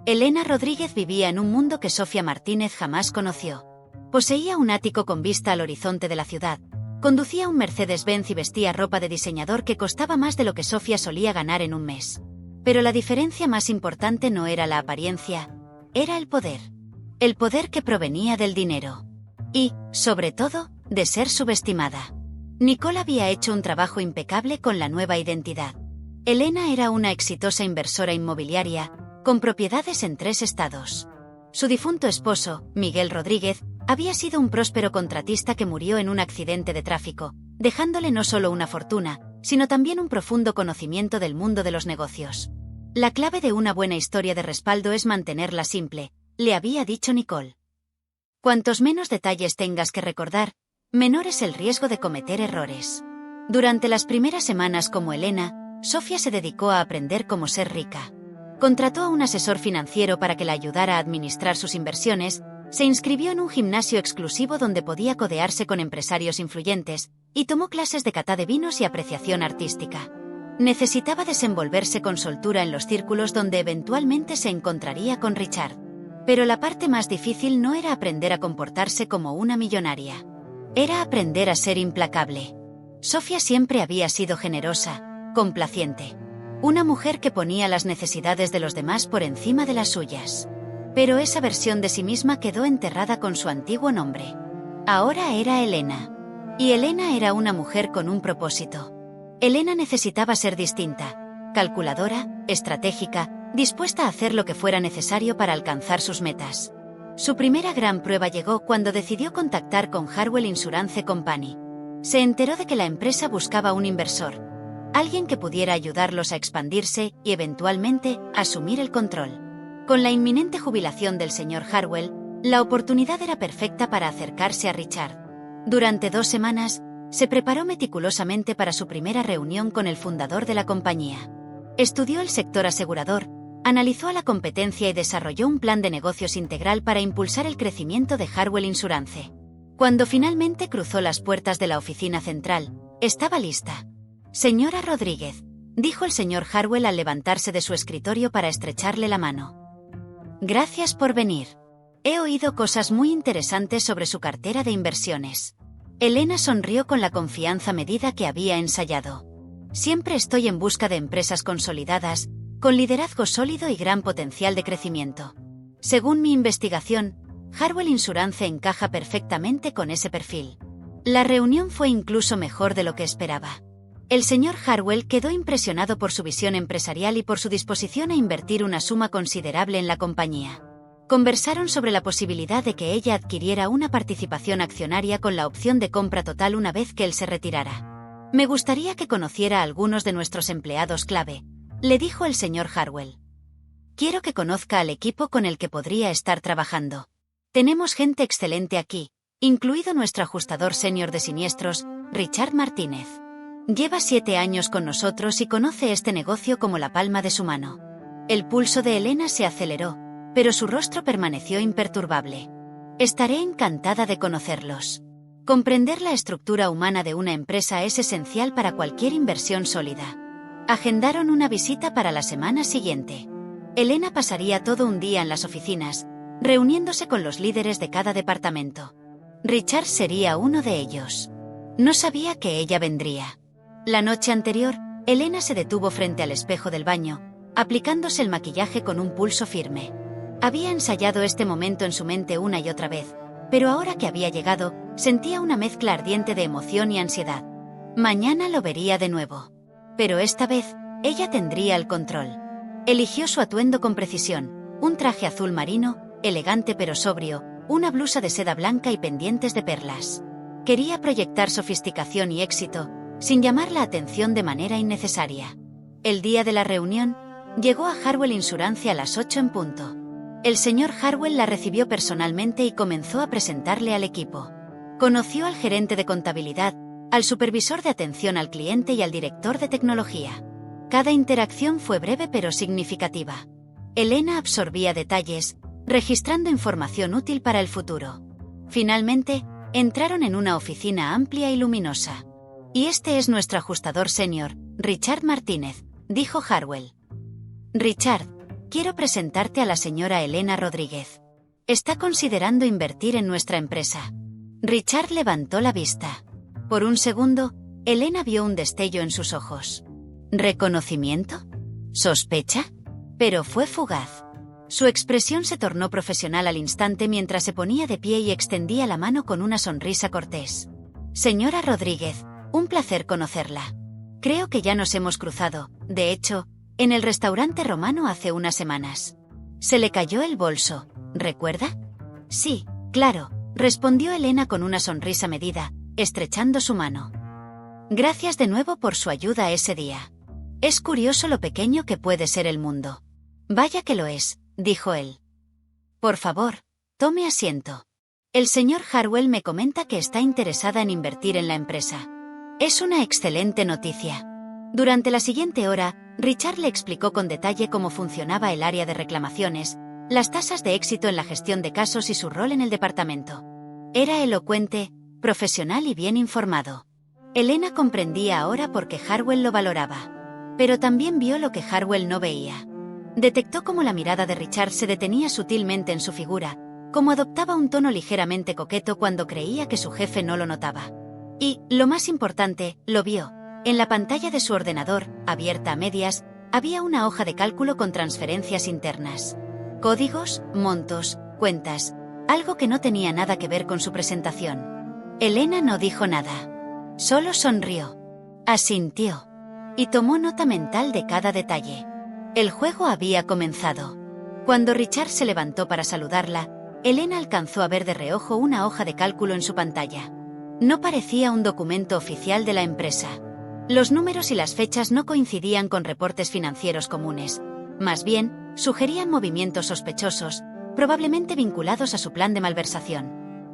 Elena Rodríguez vivía en un mundo que Sofía Martínez jamás conoció. Poseía un ático con vista al horizonte de la ciudad, conducía un Mercedes-Benz y vestía ropa de diseñador que costaba más de lo que Sofía solía ganar en un mes. Pero la diferencia más importante no era la apariencia, era el poder. El poder que provenía del dinero. Y, sobre todo, de ser subestimada. Nicole había hecho un trabajo impecable con la nueva identidad. Elena era una exitosa inversora inmobiliaria, con propiedades en 3 estados. Su difunto esposo, Miguel Rodríguez, había sido un próspero contratista que murió en un accidente de tráfico, dejándole no solo una fortuna, sino también un profundo conocimiento del mundo de los negocios. La clave de una buena historia de respaldo es mantenerla simple, le había dicho Nicole. Cuantos menos detalles tengas que recordar, menor es el riesgo de cometer errores. Durante las primeras semanas como Elena, Sofía se dedicó a aprender cómo ser rica. Contrató a un asesor financiero para que la ayudara a administrar sus inversiones, se inscribió en un gimnasio exclusivo donde podía codearse con empresarios influyentes, y tomó clases de cata de vinos y apreciación artística. Necesitaba desenvolverse con soltura en los círculos donde eventualmente se encontraría con Richard. Pero la parte más difícil no era aprender a comportarse como una millonaria. Era aprender a ser implacable. Sofía siempre había sido generosa, complaciente. Una mujer que ponía las necesidades de los demás por encima de las suyas. Pero esa versión de sí misma quedó enterrada con su antiguo nombre. Ahora era Elena. Y Elena era una mujer con un propósito. Elena necesitaba ser distinta, calculadora, estratégica, dispuesta a hacer lo que fuera necesario para alcanzar sus metas. Su primera gran prueba llegó cuando decidió contactar con Harwell Insurance Company. Se enteró de que la empresa buscaba un inversor. Alguien que pudiera ayudarlos a expandirse y, eventualmente, asumir el control. Con la inminente jubilación del señor Harwell, la oportunidad era perfecta para acercarse a Richard. Durante 2 semanas, se preparó meticulosamente para su primera reunión con el fundador de la compañía. Estudió el sector asegurador, analizó a la competencia y desarrolló un plan de negocios integral para impulsar el crecimiento de Harwell Insurance. Cuando finalmente cruzó las puertas de la oficina central, estaba lista. «Señora Rodríguez», dijo el señor Harwell al levantarse de su escritorio para estrecharle la mano. «Gracias por venir. He oído cosas muy interesantes sobre su cartera de inversiones». Elena sonrió con la confianza medida que había ensayado. «Siempre estoy en busca de empresas consolidadas, con liderazgo sólido y gran potencial de crecimiento. Según mi investigación, Harwell Insurance encaja perfectamente con ese perfil». La reunión fue incluso mejor de lo que esperaba. El señor Harwell quedó impresionado por su visión empresarial y por su disposición a invertir una suma considerable en la compañía. Conversaron sobre la posibilidad de que ella adquiriera una participación accionaria con la opción de compra total una vez que él se retirara. «Me gustaría que conociera a algunos de nuestros empleados clave», le dijo el señor Harwell. «Quiero que conozca al equipo con el que podría estar trabajando. Tenemos gente excelente aquí, incluido nuestro ajustador senior de siniestros, Richard Martínez. Lleva 7 años con nosotros y conoce este negocio como la palma de su mano. El pulso de Elena se aceleró, pero su rostro permaneció imperturbable. Estaré encantada de conocerlos. Comprender la estructura humana de una empresa es esencial para cualquier inversión sólida. Agendaron una visita para la semana siguiente. Elena pasaría todo un día en las oficinas, reuniéndose con los líderes de cada departamento. Richard sería uno de ellos. No sabía que ella vendría. La noche anterior, Elena se detuvo frente al espejo del baño, aplicándose el maquillaje con un pulso firme. Había ensayado este momento en su mente una y otra vez, pero ahora que había llegado, sentía una mezcla ardiente de emoción y ansiedad. Mañana lo vería de nuevo. Pero esta vez, ella tendría el control. Eligió su atuendo con precisión, un traje azul marino, elegante pero sobrio, una blusa de seda blanca y pendientes de perlas. Quería proyectar sofisticación y éxito, sin llamar la atención de manera innecesaria. El día de la reunión, llegó a Harwell Insurance a las 8 en punto. El señor Harwell la recibió personalmente y comenzó a presentarle al equipo. Conoció al gerente de contabilidad, al supervisor de atención al cliente y al director de tecnología. Cada interacción fue breve pero significativa. Elena absorbía detalles, registrando información útil para el futuro. Finalmente, entraron en una oficina amplia y luminosa. Y este es nuestro ajustador senior, Richard Martínez, dijo Harwell. Richard, quiero presentarte a la señora Elena Rodríguez. Está considerando invertir en nuestra empresa. Richard levantó la vista. Por un segundo, Elena vio un destello en sus ojos. ¿Reconocimiento? ¿Sospecha? Pero fue fugaz. Su expresión se tornó profesional al instante mientras se ponía de pie y extendía la mano con una sonrisa cortés. Señora Rodríguez, un placer conocerla. Creo que ya nos hemos cruzado, de hecho, en el restaurante romano hace unas semanas. Se le cayó el bolso, ¿recuerda? Sí, claro, respondió Elena con una sonrisa medida, estrechando su mano. Gracias de nuevo por su ayuda ese día. Es curioso lo pequeño que puede ser el mundo. Vaya que lo es, dijo él. Por favor, tome asiento. El señor Harwell me comenta que está interesada en invertir en la empresa. Es una excelente noticia. Durante la siguiente hora, Richard le explicó con detalle cómo funcionaba el área de reclamaciones, las tasas de éxito en la gestión de casos y su rol en el departamento. Era elocuente, profesional y bien informado. Elena comprendía ahora por qué Harwell lo valoraba. Pero también vio lo que Harwell no veía. Detectó cómo la mirada de Richard se detenía sutilmente en su figura, cómo adoptaba un tono ligeramente coqueto cuando creía que su jefe no lo notaba. Y, lo más importante, lo vio. En la pantalla de su ordenador, abierta a medias, había una hoja de cálculo con transferencias internas. Códigos, montos, cuentas, algo que no tenía nada que ver con su presentación. Elena no dijo nada. Solo sonrió. Asintió. Y tomó nota mental de cada detalle. El juego había comenzado. Cuando Richard se levantó para saludarla, Elena alcanzó a ver de reojo una hoja de cálculo en su pantalla. No parecía un documento oficial de la empresa. Los números y las fechas no coincidían con reportes financieros comunes. Más bien, sugerían movimientos sospechosos, probablemente vinculados a su plan de malversación.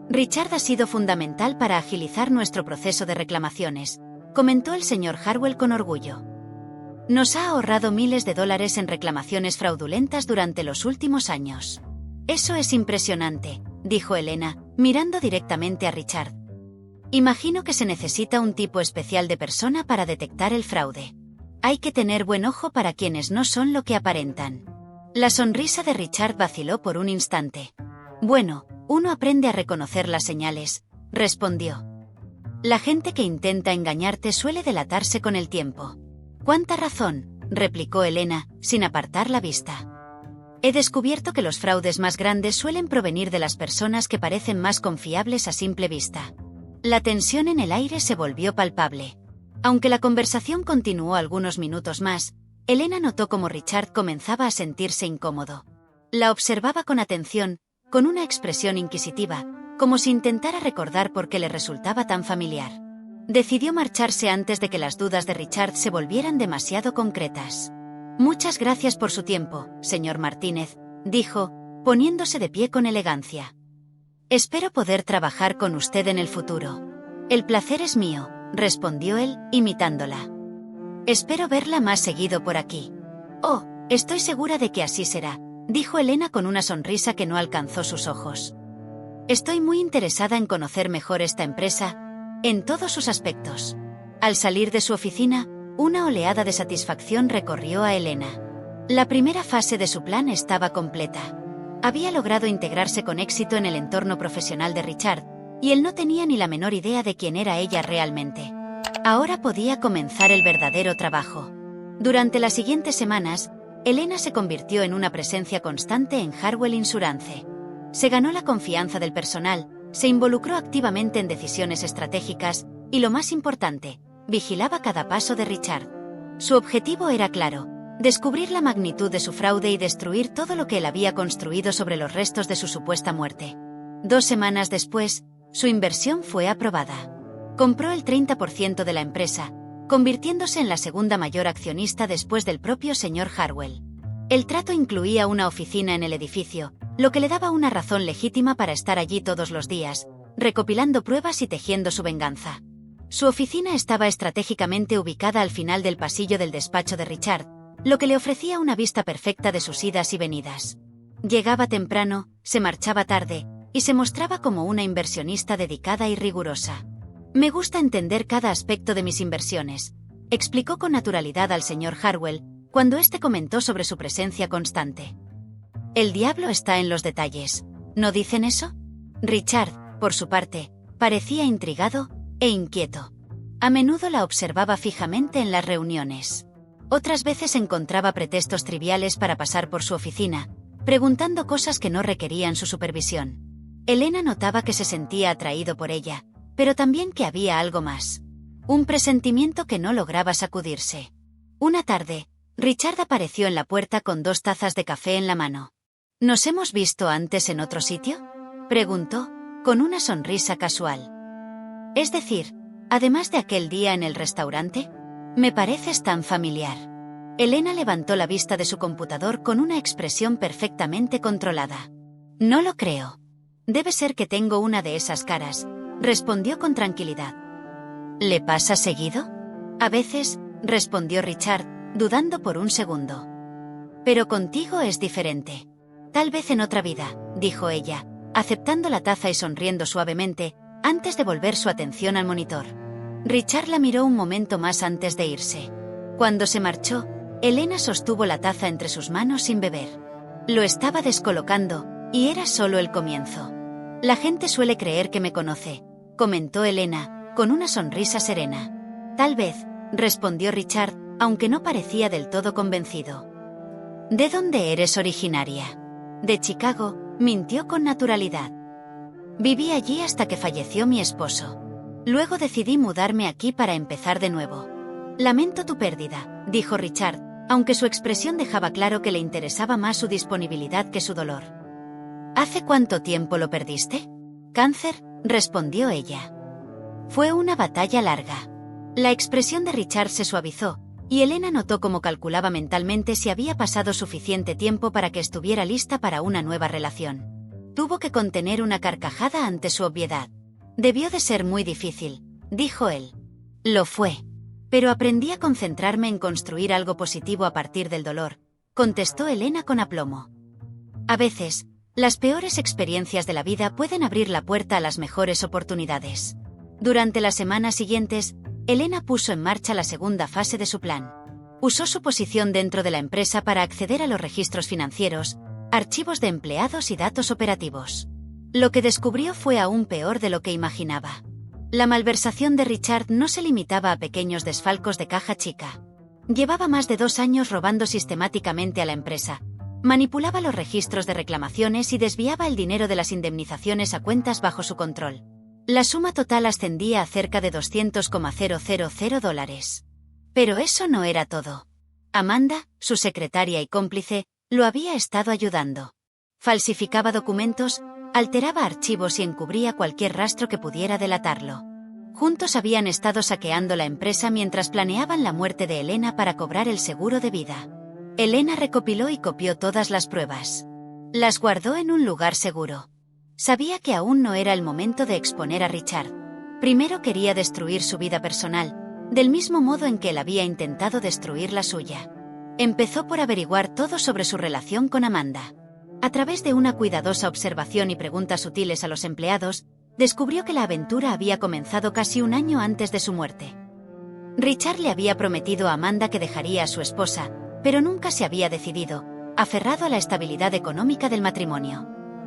Richard ha sido fundamental para agilizar nuestro proceso de reclamaciones, comentó el señor Harwell con orgullo. Nos ha ahorrado miles de dólares en reclamaciones fraudulentas durante los últimos años. Eso es impresionante, dijo Elena, mirando directamente a Richard. Imagino que se necesita un tipo especial de persona para detectar el fraude. Hay que tener buen ojo para quienes no son lo que aparentan. La sonrisa de Richard vaciló por un instante. Bueno, uno aprende a reconocer las señales, respondió. La gente que intenta engañarte suele delatarse con el tiempo. ¿Cuánta razón?, replicó Elena, sin apartar la vista. He descubierto que los fraudes más grandes suelen provenir de las personas que parecen más confiables a simple vista. La tensión en el aire se volvió palpable. Aunque la conversación continuó algunos minutos más, Elena notó cómo Richard comenzaba a sentirse incómodo. La observaba con atención, con una expresión inquisitiva, como si intentara recordar por qué le resultaba tan familiar. Decidió marcharse antes de que las dudas de Richard se volvieran demasiado concretas. Muchas gracias por su tiempo, señor Martínez, dijo, poniéndose de pie con elegancia. Espero poder trabajar con usted en el futuro. El placer es mío, respondió él, imitándola. Espero verla más seguido por aquí. Oh, estoy segura de que así será, dijo Elena con una sonrisa que no alcanzó sus ojos. Estoy muy interesada en conocer mejor esta empresa, en todos sus aspectos. Al salir de su oficina, una oleada de satisfacción recorrió a Elena. La primera fase de su plan estaba completa. Había logrado integrarse con éxito en el entorno profesional de Richard, y él no tenía ni la menor idea de quién era ella realmente. Ahora podía comenzar el verdadero trabajo. Durante las siguientes semanas, Elena se convirtió en una presencia constante en Harwell Insurance. Se ganó la confianza del personal, se involucró activamente en decisiones estratégicas, y lo más importante, vigilaba cada paso de Richard. Su objetivo era claro: descubrir la magnitud de su fraude y destruir todo lo que él había construido sobre los restos de su supuesta muerte. 2 semanas después, su inversión fue aprobada. Compró el 30% de la empresa, convirtiéndose en la segunda mayor accionista después del propio señor Harwell. El trato incluía una oficina en el edificio, lo que le daba una razón legítima para estar allí todos los días, recopilando pruebas y tejiendo su venganza. Su oficina estaba estratégicamente ubicada al final del pasillo del despacho de Richard, lo que le ofrecía una vista perfecta de sus idas y venidas. Llegaba temprano, se marchaba tarde, y se mostraba como una inversionista dedicada y rigurosa. Me gusta entender cada aspecto de mis inversiones, explicó con naturalidad al señor Harwell, cuando éste comentó sobre su presencia constante. El diablo está en los detalles, ¿no dicen eso? Richard, por su parte, parecía intrigado e inquieto. A menudo la observaba fijamente en las reuniones. Otras veces encontraba pretextos triviales para pasar por su oficina, preguntando cosas que no requerían su supervisión. Elena notaba que se sentía atraído por ella, pero también que había algo más. Un presentimiento que no lograba sacudirse. Una tarde, Richard apareció en la puerta con 2 tazas de café en la mano. ¿Nos hemos visto antes en otro sitio?, preguntó, con una sonrisa casual. Es decir, además de aquel día en el restaurante, me pareces tan familiar. Elena levantó la vista de su computador con una expresión perfectamente controlada. No lo creo. Debe ser que tengo una de esas caras, respondió con tranquilidad. ¿Le pasa seguido? A veces, respondió Richard, dudando por un segundo. Pero contigo es diferente. Tal vez en otra vida, dijo ella, aceptando la taza y sonriendo suavemente, antes de volver su atención al monitor. Richard la miró un momento más antes de irse. Cuando se marchó, Elena sostuvo la taza entre sus manos sin beber. Lo estaba descolocando, y era solo el comienzo. La gente suele creer que me conoce, comentó Elena, con una sonrisa serena. Tal vez, respondió Richard, aunque no parecía del todo convencido. ¿De dónde eres originaria? De Chicago, mintió con naturalidad. Viví allí hasta que falleció mi esposo. Luego decidí mudarme aquí para empezar de nuevo. Lamento tu pérdida, dijo Richard, aunque su expresión dejaba claro que le interesaba más su disponibilidad que su dolor. ¿Hace cuánto tiempo lo perdiste? Cáncer, respondió ella. Fue una batalla larga. La expresión de Richard se suavizó, y Elena notó cómo calculaba mentalmente si había pasado suficiente tiempo para que estuviera lista para una nueva relación. Tuvo que contener una carcajada ante su obviedad. Debió de ser muy difícil, dijo él. Lo fue. Pero aprendí a concentrarme en construir algo positivo a partir del dolor, contestó Elena con aplomo. A veces, las peores experiencias de la vida pueden abrir la puerta a las mejores oportunidades. Durante las semanas siguientes, Elena puso en marcha la segunda fase de su plan. Usó su posición dentro de la empresa para acceder a los registros financieros, archivos de empleados y datos operativos. Lo que descubrió fue aún peor de lo que imaginaba. La malversación de Richard no se limitaba a pequeños desfalcos de caja chica. Llevaba más de 2 años robando sistemáticamente a la empresa. Manipulaba los registros de reclamaciones y desviaba el dinero de las indemnizaciones a cuentas bajo su control. La suma total ascendía a cerca de $200,000. Pero eso no era todo. Amanda, su secretaria y cómplice, lo había estado ayudando. Falsificaba documentos, alteraba archivos y encubría cualquier rastro que pudiera delatarlo. Juntos habían estado saqueando la empresa mientras planeaban la muerte de Elena para cobrar el seguro de vida. Elena recopiló y copió todas las pruebas. Las guardó en un lugar seguro. Sabía que aún no era el momento de exponer a Richard. Primero quería destruir su vida personal, del mismo modo en que él había intentado destruir la suya. Empezó por averiguar todo sobre su relación con Amanda. A través de una cuidadosa observación y preguntas sutiles a los empleados, descubrió que la aventura había comenzado casi un año antes de su muerte. Richard le había prometido a Amanda que dejaría a su esposa, pero nunca se había decidido, aferrado a la estabilidad económica del matrimonio.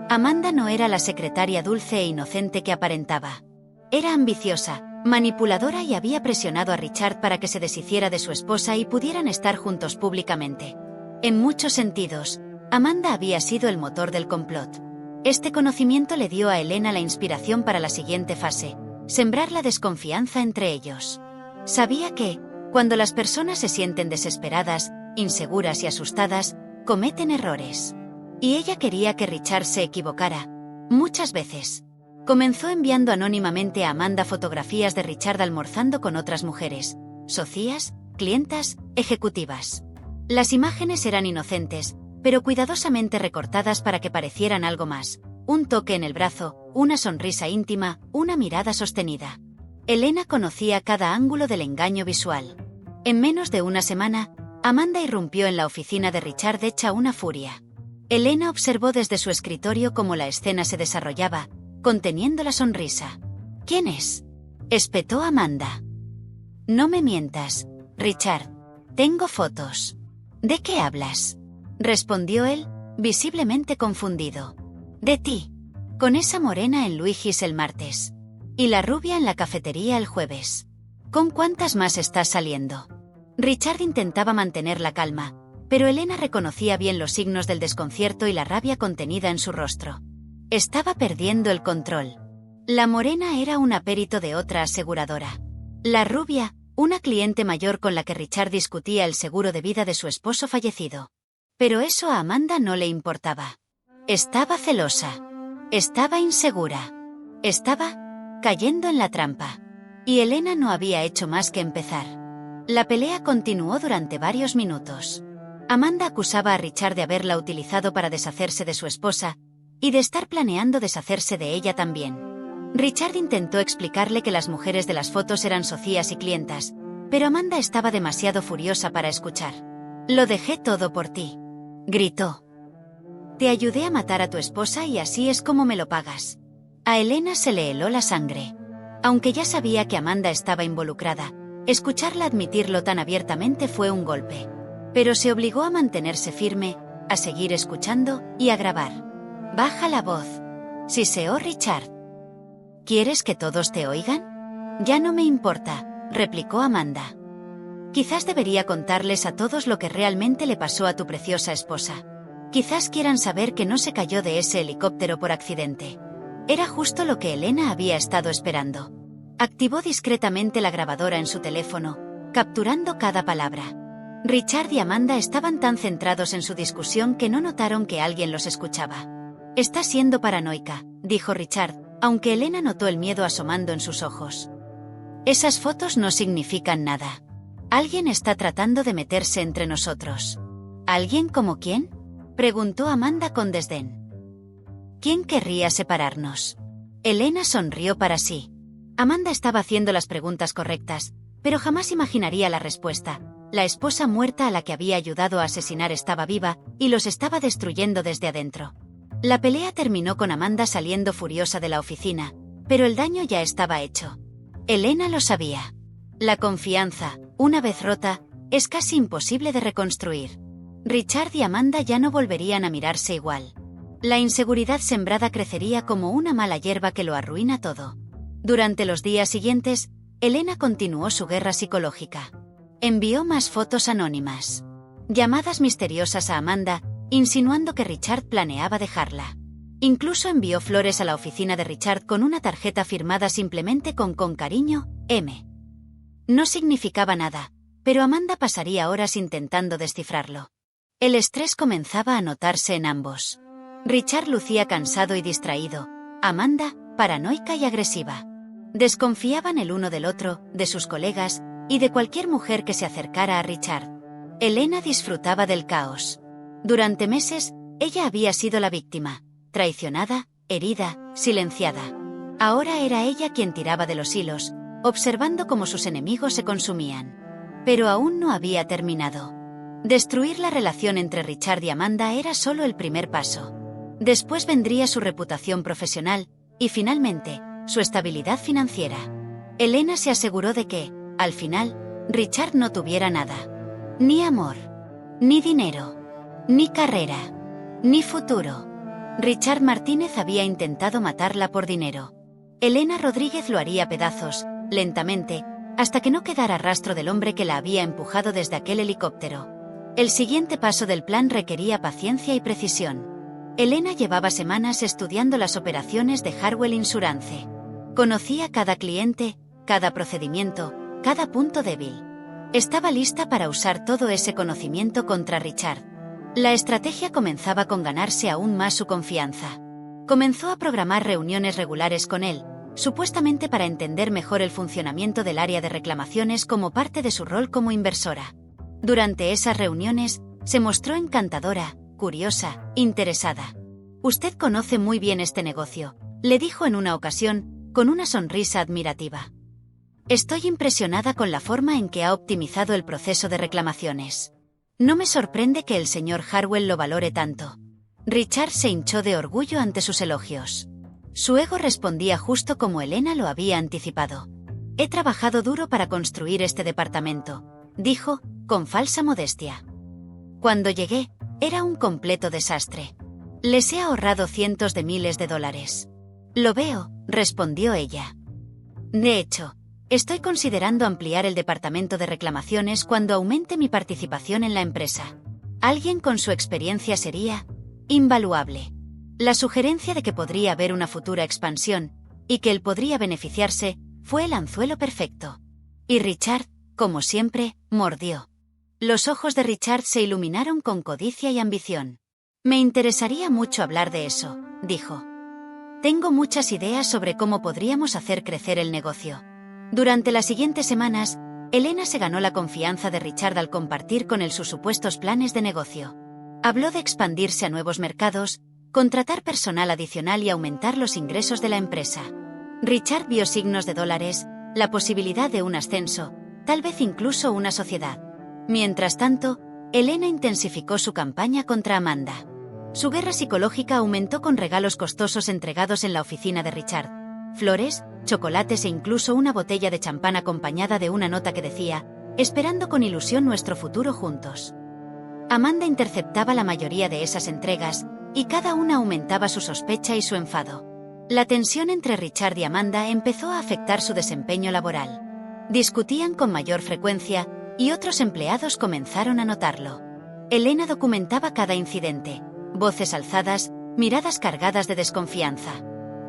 Amanda no era la secretaria dulce e inocente que aparentaba. Era ambiciosa, manipuladora y había presionado a Richard para que se deshiciera de su esposa y pudieran estar juntos públicamente. En muchos sentidos, Amanda había sido el motor del complot. Este conocimiento le dio a Elena la inspiración para la siguiente fase: sembrar la desconfianza entre ellos. Sabía que, cuando las personas se sienten desesperadas, inseguras y asustadas, cometen errores. Y ella quería que Richard se equivocara. Muchas veces. Comenzó enviando anónimamente a Amanda fotografías de Richard almorzando con otras mujeres, socias, clientas, ejecutivas. Las imágenes eran inocentes, pero cuidadosamente recortadas para que parecieran algo más: un toque en el brazo, una sonrisa íntima, una mirada sostenida. Elena conocía cada ángulo del engaño visual. En menos de una semana, Amanda irrumpió en la oficina de Richard hecha una furia. Elena observó desde su escritorio cómo la escena se desarrollaba, conteniendo la sonrisa. ¿Quién es?, espetó Amanda. No me mientas, Richard. Tengo fotos. ¿De qué hablas?, respondió él, visiblemente confundido. De ti. Con esa morena en Luigi's el martes. Y la rubia en la cafetería el jueves. ¿Con cuántas más estás saliendo? Richard intentaba mantener la calma, pero Elena reconocía bien los signos del desconcierto y la rabia contenida en su rostro. Estaba perdiendo el control. La morena era un apérito de otra aseguradora. La rubia, una cliente mayor con la que Richard discutía el seguro de vida de su esposo fallecido. Pero eso a Amanda no le importaba. Estaba celosa. Estaba insegura. Estaba cayendo en la trampa. Y Elena no había hecho más que empezar. La pelea continuó durante varios minutos. Amanda acusaba a Richard de haberla utilizado para deshacerse de su esposa, y de estar planeando deshacerse de ella también. Richard intentó explicarle que las mujeres de las fotos eran socias y clientas, pero Amanda estaba demasiado furiosa para escuchar. Lo dejé todo por ti, gritó. Te ayudé a matar a tu esposa y así es como me lo pagas. A Elena se le heló la sangre. Aunque ya sabía que Amanda estaba involucrada, escucharla admitirlo tan abiertamente fue un golpe. Pero se obligó a mantenerse firme, a seguir escuchando y a grabar. Baja la voz, siseó Richard. ¿Quieres que todos te oigan? Ya no me importa, replicó Amanda. Quizás debería contarles a todos lo que realmente le pasó a tu preciosa esposa. Quizás quieran saber que no se cayó de ese helicóptero por accidente. Era justo lo que Elena había estado esperando. Activó discretamente la grabadora en su teléfono, capturando cada palabra. Richard y Amanda estaban tan centrados en su discusión que no notaron que alguien los escuchaba. Está siendo paranoica, dijo Richard, aunque Elena notó el miedo asomando en sus ojos. Esas fotos no significan nada. Alguien está tratando de meterse entre nosotros. ¿Alguien como quién?, preguntó Amanda con desdén. ¿Quién querría separarnos? Elena sonrió para sí. Amanda estaba haciendo las preguntas correctas, pero jamás imaginaría la respuesta. La esposa muerta a la que había ayudado a asesinar estaba viva, y los estaba destruyendo desde adentro. La pelea terminó con Amanda saliendo furiosa de la oficina, pero el daño ya estaba hecho. Elena lo sabía. La confianza, una vez rota, es casi imposible de reconstruir. Richard y Amanda ya no volverían a mirarse igual. La inseguridad sembrada crecería como una mala hierba que lo arruina todo. Durante los días siguientes, Elena continuó su guerra psicológica. Envió más fotos anónimas. Llamadas misteriosas a Amanda, insinuando que Richard planeaba dejarla. Incluso envió flores a la oficina de Richard con una tarjeta firmada simplemente con cariño, M. No significaba nada, pero Amanda pasaría horas intentando descifrarlo. El estrés comenzaba a notarse en ambos. Richard lucía cansado y distraído, Amanda, paranoica y agresiva. Desconfiaban el uno del otro, de sus colegas, y de cualquier mujer que se acercara a Richard. Elena disfrutaba del caos. Durante meses, ella había sido la víctima, traicionada, herida, silenciada. Ahora era ella quien tiraba de los hilos, observando cómo sus enemigos se consumían. Pero aún no había terminado. Destruir la relación entre Richard y Amanda era solo el primer paso. Después vendría su reputación profesional, y finalmente, su estabilidad financiera. Elena se aseguró de que, al final, Richard no tuviera nada. Ni amor, ni dinero, ni carrera, ni futuro. Richard Martínez había intentado matarla por dinero. Elena Rodríguez lo haría pedazos, lentamente, hasta que no quedara rastro del hombre que la había empujado desde aquel helicóptero. El siguiente paso del plan requería paciencia y precisión. Elena llevaba semanas estudiando las operaciones de Harwell Insurance. Conocía cada cliente, cada procedimiento, cada punto débil. Estaba lista para usar todo ese conocimiento contra Richard. La estrategia comenzaba con ganarse aún más su confianza. Comenzó a programar reuniones regulares con él, supuestamente para entender mejor el funcionamiento del área de reclamaciones como parte de su rol como inversora. Durante esas reuniones, se mostró encantadora, curiosa, interesada. «Usted conoce muy bien este negocio», le dijo en una ocasión, con una sonrisa admirativa. «Estoy impresionada con la forma en que ha optimizado el proceso de reclamaciones. No me sorprende que el señor Harwell lo valore tanto». Richard se hinchó de orgullo ante sus elogios. Su ego respondía justo como Elena lo había anticipado. «He trabajado duro para construir este departamento», dijo, con falsa modestia. «Cuando llegué, era un completo desastre. Les he ahorrado cientos de miles de dólares». «Lo veo», respondió ella. «De hecho, estoy considerando ampliar el departamento de reclamaciones cuando aumente mi participación en la empresa. Alguien con su experiencia sería invaluable». La sugerencia de que podría haber una futura expansión, y que él podría beneficiarse, fue el anzuelo perfecto. Y Richard, como siempre, mordió. Los ojos de Richard se iluminaron con codicia y ambición. «Me interesaría mucho hablar de eso», dijo. «Tengo muchas ideas sobre cómo podríamos hacer crecer el negocio». Durante las siguientes semanas, Elena se ganó la confianza de Richard al compartir con él sus supuestos planes de negocio. Habló de expandirse a nuevos mercados, contratar personal adicional y aumentar los ingresos de la empresa. Richard vio signos de dólares, la posibilidad de un ascenso, tal vez incluso una sociedad. Mientras tanto, Elena intensificó su campaña contra Amanda. Su guerra psicológica aumentó con regalos costosos entregados en la oficina de Richard. Flores, chocolates e incluso una botella de champán acompañada de una nota que decía, «Esperando con ilusión nuestro futuro juntos». Amanda interceptaba la mayoría de esas entregas, y cada una aumentaba su sospecha y su enfado. La tensión entre Richard y Amanda empezó a afectar su desempeño laboral. Discutían con mayor frecuencia, y otros empleados comenzaron a notarlo. Elena documentaba cada incidente, voces alzadas, miradas cargadas de desconfianza.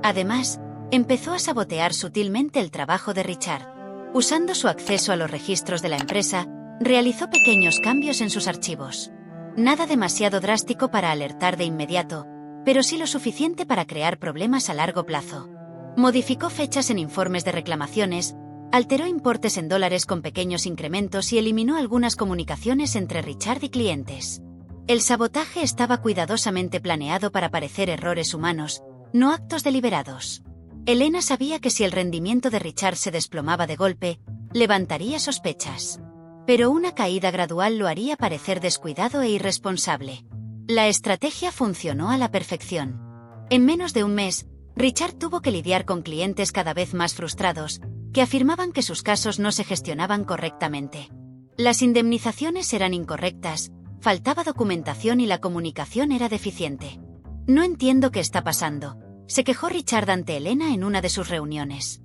Además, empezó a sabotear sutilmente el trabajo de Richard. Usando su acceso a los registros de la empresa, realizó pequeños cambios en sus archivos. Nada demasiado drástico para alertar de inmediato, pero sí lo suficiente para crear problemas a largo plazo. Modificó fechas en informes de reclamaciones, alteró importes en dólares con pequeños incrementos y eliminó algunas comunicaciones entre Richard y clientes. El sabotaje estaba cuidadosamente planeado para parecer errores humanos, no actos deliberados. Elena sabía que si el rendimiento de Richard se desplomaba de golpe, levantaría sospechas. Pero una caída gradual lo haría parecer descuidado e irresponsable. La estrategia funcionó a la perfección. En menos de un mes, Richard tuvo que lidiar con clientes cada vez más frustrados, que afirmaban que sus casos no se gestionaban correctamente. Las indemnizaciones eran incorrectas, faltaba documentación y la comunicación era deficiente. «No entiendo qué está pasando», se quejó Richard ante Elena en una de sus reuniones.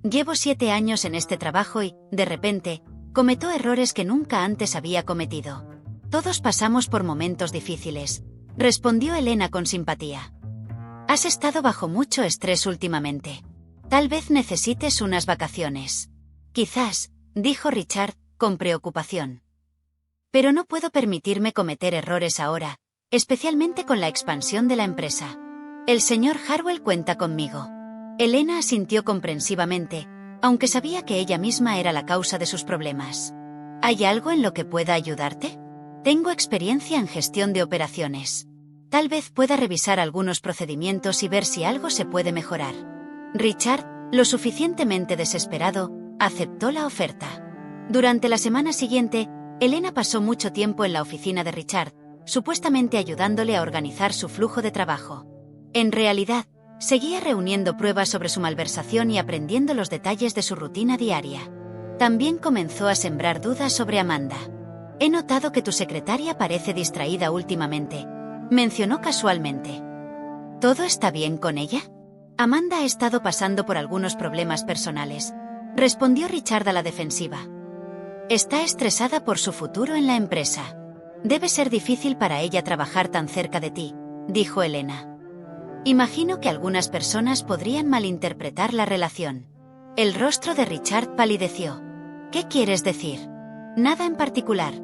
«Llevo 7 años en este trabajo y, de repente, cometo errores que nunca antes había cometido. Todos pasamos por momentos difíciles», respondió Elena con simpatía. «Has estado bajo mucho estrés últimamente. Tal vez necesites unas vacaciones». «Quizás», dijo Richard, con preocupación. «Pero no puedo permitirme cometer errores ahora, especialmente con la expansión de la empresa. El señor Harwell cuenta conmigo». Elena asintió comprensivamente, aunque sabía que ella misma era la causa de sus problemas. «¿Hay algo en lo que pueda ayudarte? Tengo experiencia en gestión de operaciones». Tal vez pueda revisar algunos procedimientos y ver si algo se puede mejorar. Richard, lo suficientemente desesperado, aceptó la oferta. Durante la semana siguiente, Elena pasó mucho tiempo en la oficina de Richard, supuestamente ayudándole a organizar su flujo de trabajo. En realidad, seguía reuniendo pruebas sobre su malversación y aprendiendo los detalles de su rutina diaria. También comenzó a sembrar dudas sobre Amanda. He notado que tu secretaria parece distraída últimamente, mencionó casualmente. ¿Todo está bien con ella? Amanda ha estado pasando por algunos problemas personales, respondió Richard a la defensiva. Está estresada por su futuro en la empresa. Debe ser difícil para ella trabajar tan cerca de ti, dijo Elena. Imagino que algunas personas podrían malinterpretar la relación. El rostro de Richard palideció. ¿Qué quieres decir? Nada en particular,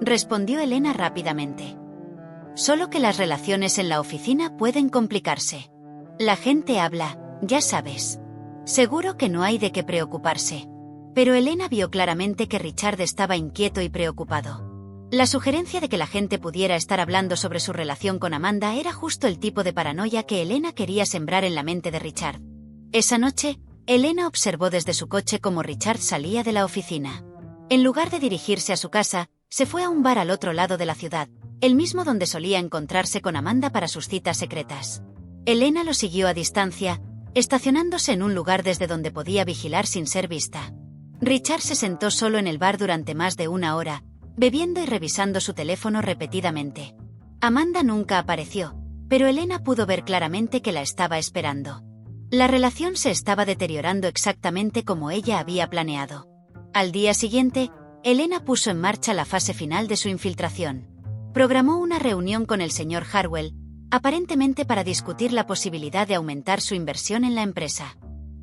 respondió Elena rápidamente. Solo que las relaciones en la oficina pueden complicarse. La gente habla, ya sabes. Seguro que no hay de qué preocuparse. Pero Elena vio claramente que Richard estaba inquieto y preocupado. La sugerencia de que la gente pudiera estar hablando sobre su relación con Amanda era justo el tipo de paranoia que Elena quería sembrar en la mente de Richard. Esa noche, Elena observó desde su coche cómo Richard salía de la oficina. En lugar de dirigirse a su casa, se fue a un bar al otro lado de la ciudad, el mismo donde solía encontrarse con Amanda para sus citas secretas. Elena lo siguió a distancia, estacionándose en un lugar desde donde podía vigilar sin ser vista. Richard se sentó solo en el bar durante más de una hora, bebiendo y revisando su teléfono repetidamente. Amanda nunca apareció, pero Elena pudo ver claramente que la estaba esperando. La relación se estaba deteriorando exactamente como ella había planeado. Al día siguiente, Elena puso en marcha la fase final de su infiltración. Programó una reunión con el señor Harwell, aparentemente para discutir la posibilidad de aumentar su inversión en la empresa.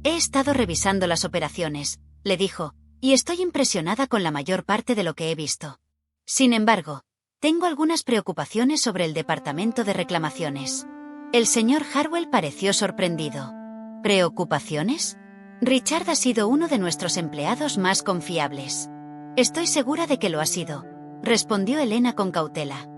He estado revisando las operaciones, le dijo, y estoy impresionada con la mayor parte de lo que he visto. Sin embargo, tengo algunas preocupaciones sobre el departamento de reclamaciones. El señor Harwell pareció sorprendido. ¿Preocupaciones? Richard ha sido uno de nuestros empleados más confiables. Estoy segura de que lo ha sido, respondió Elena con cautela.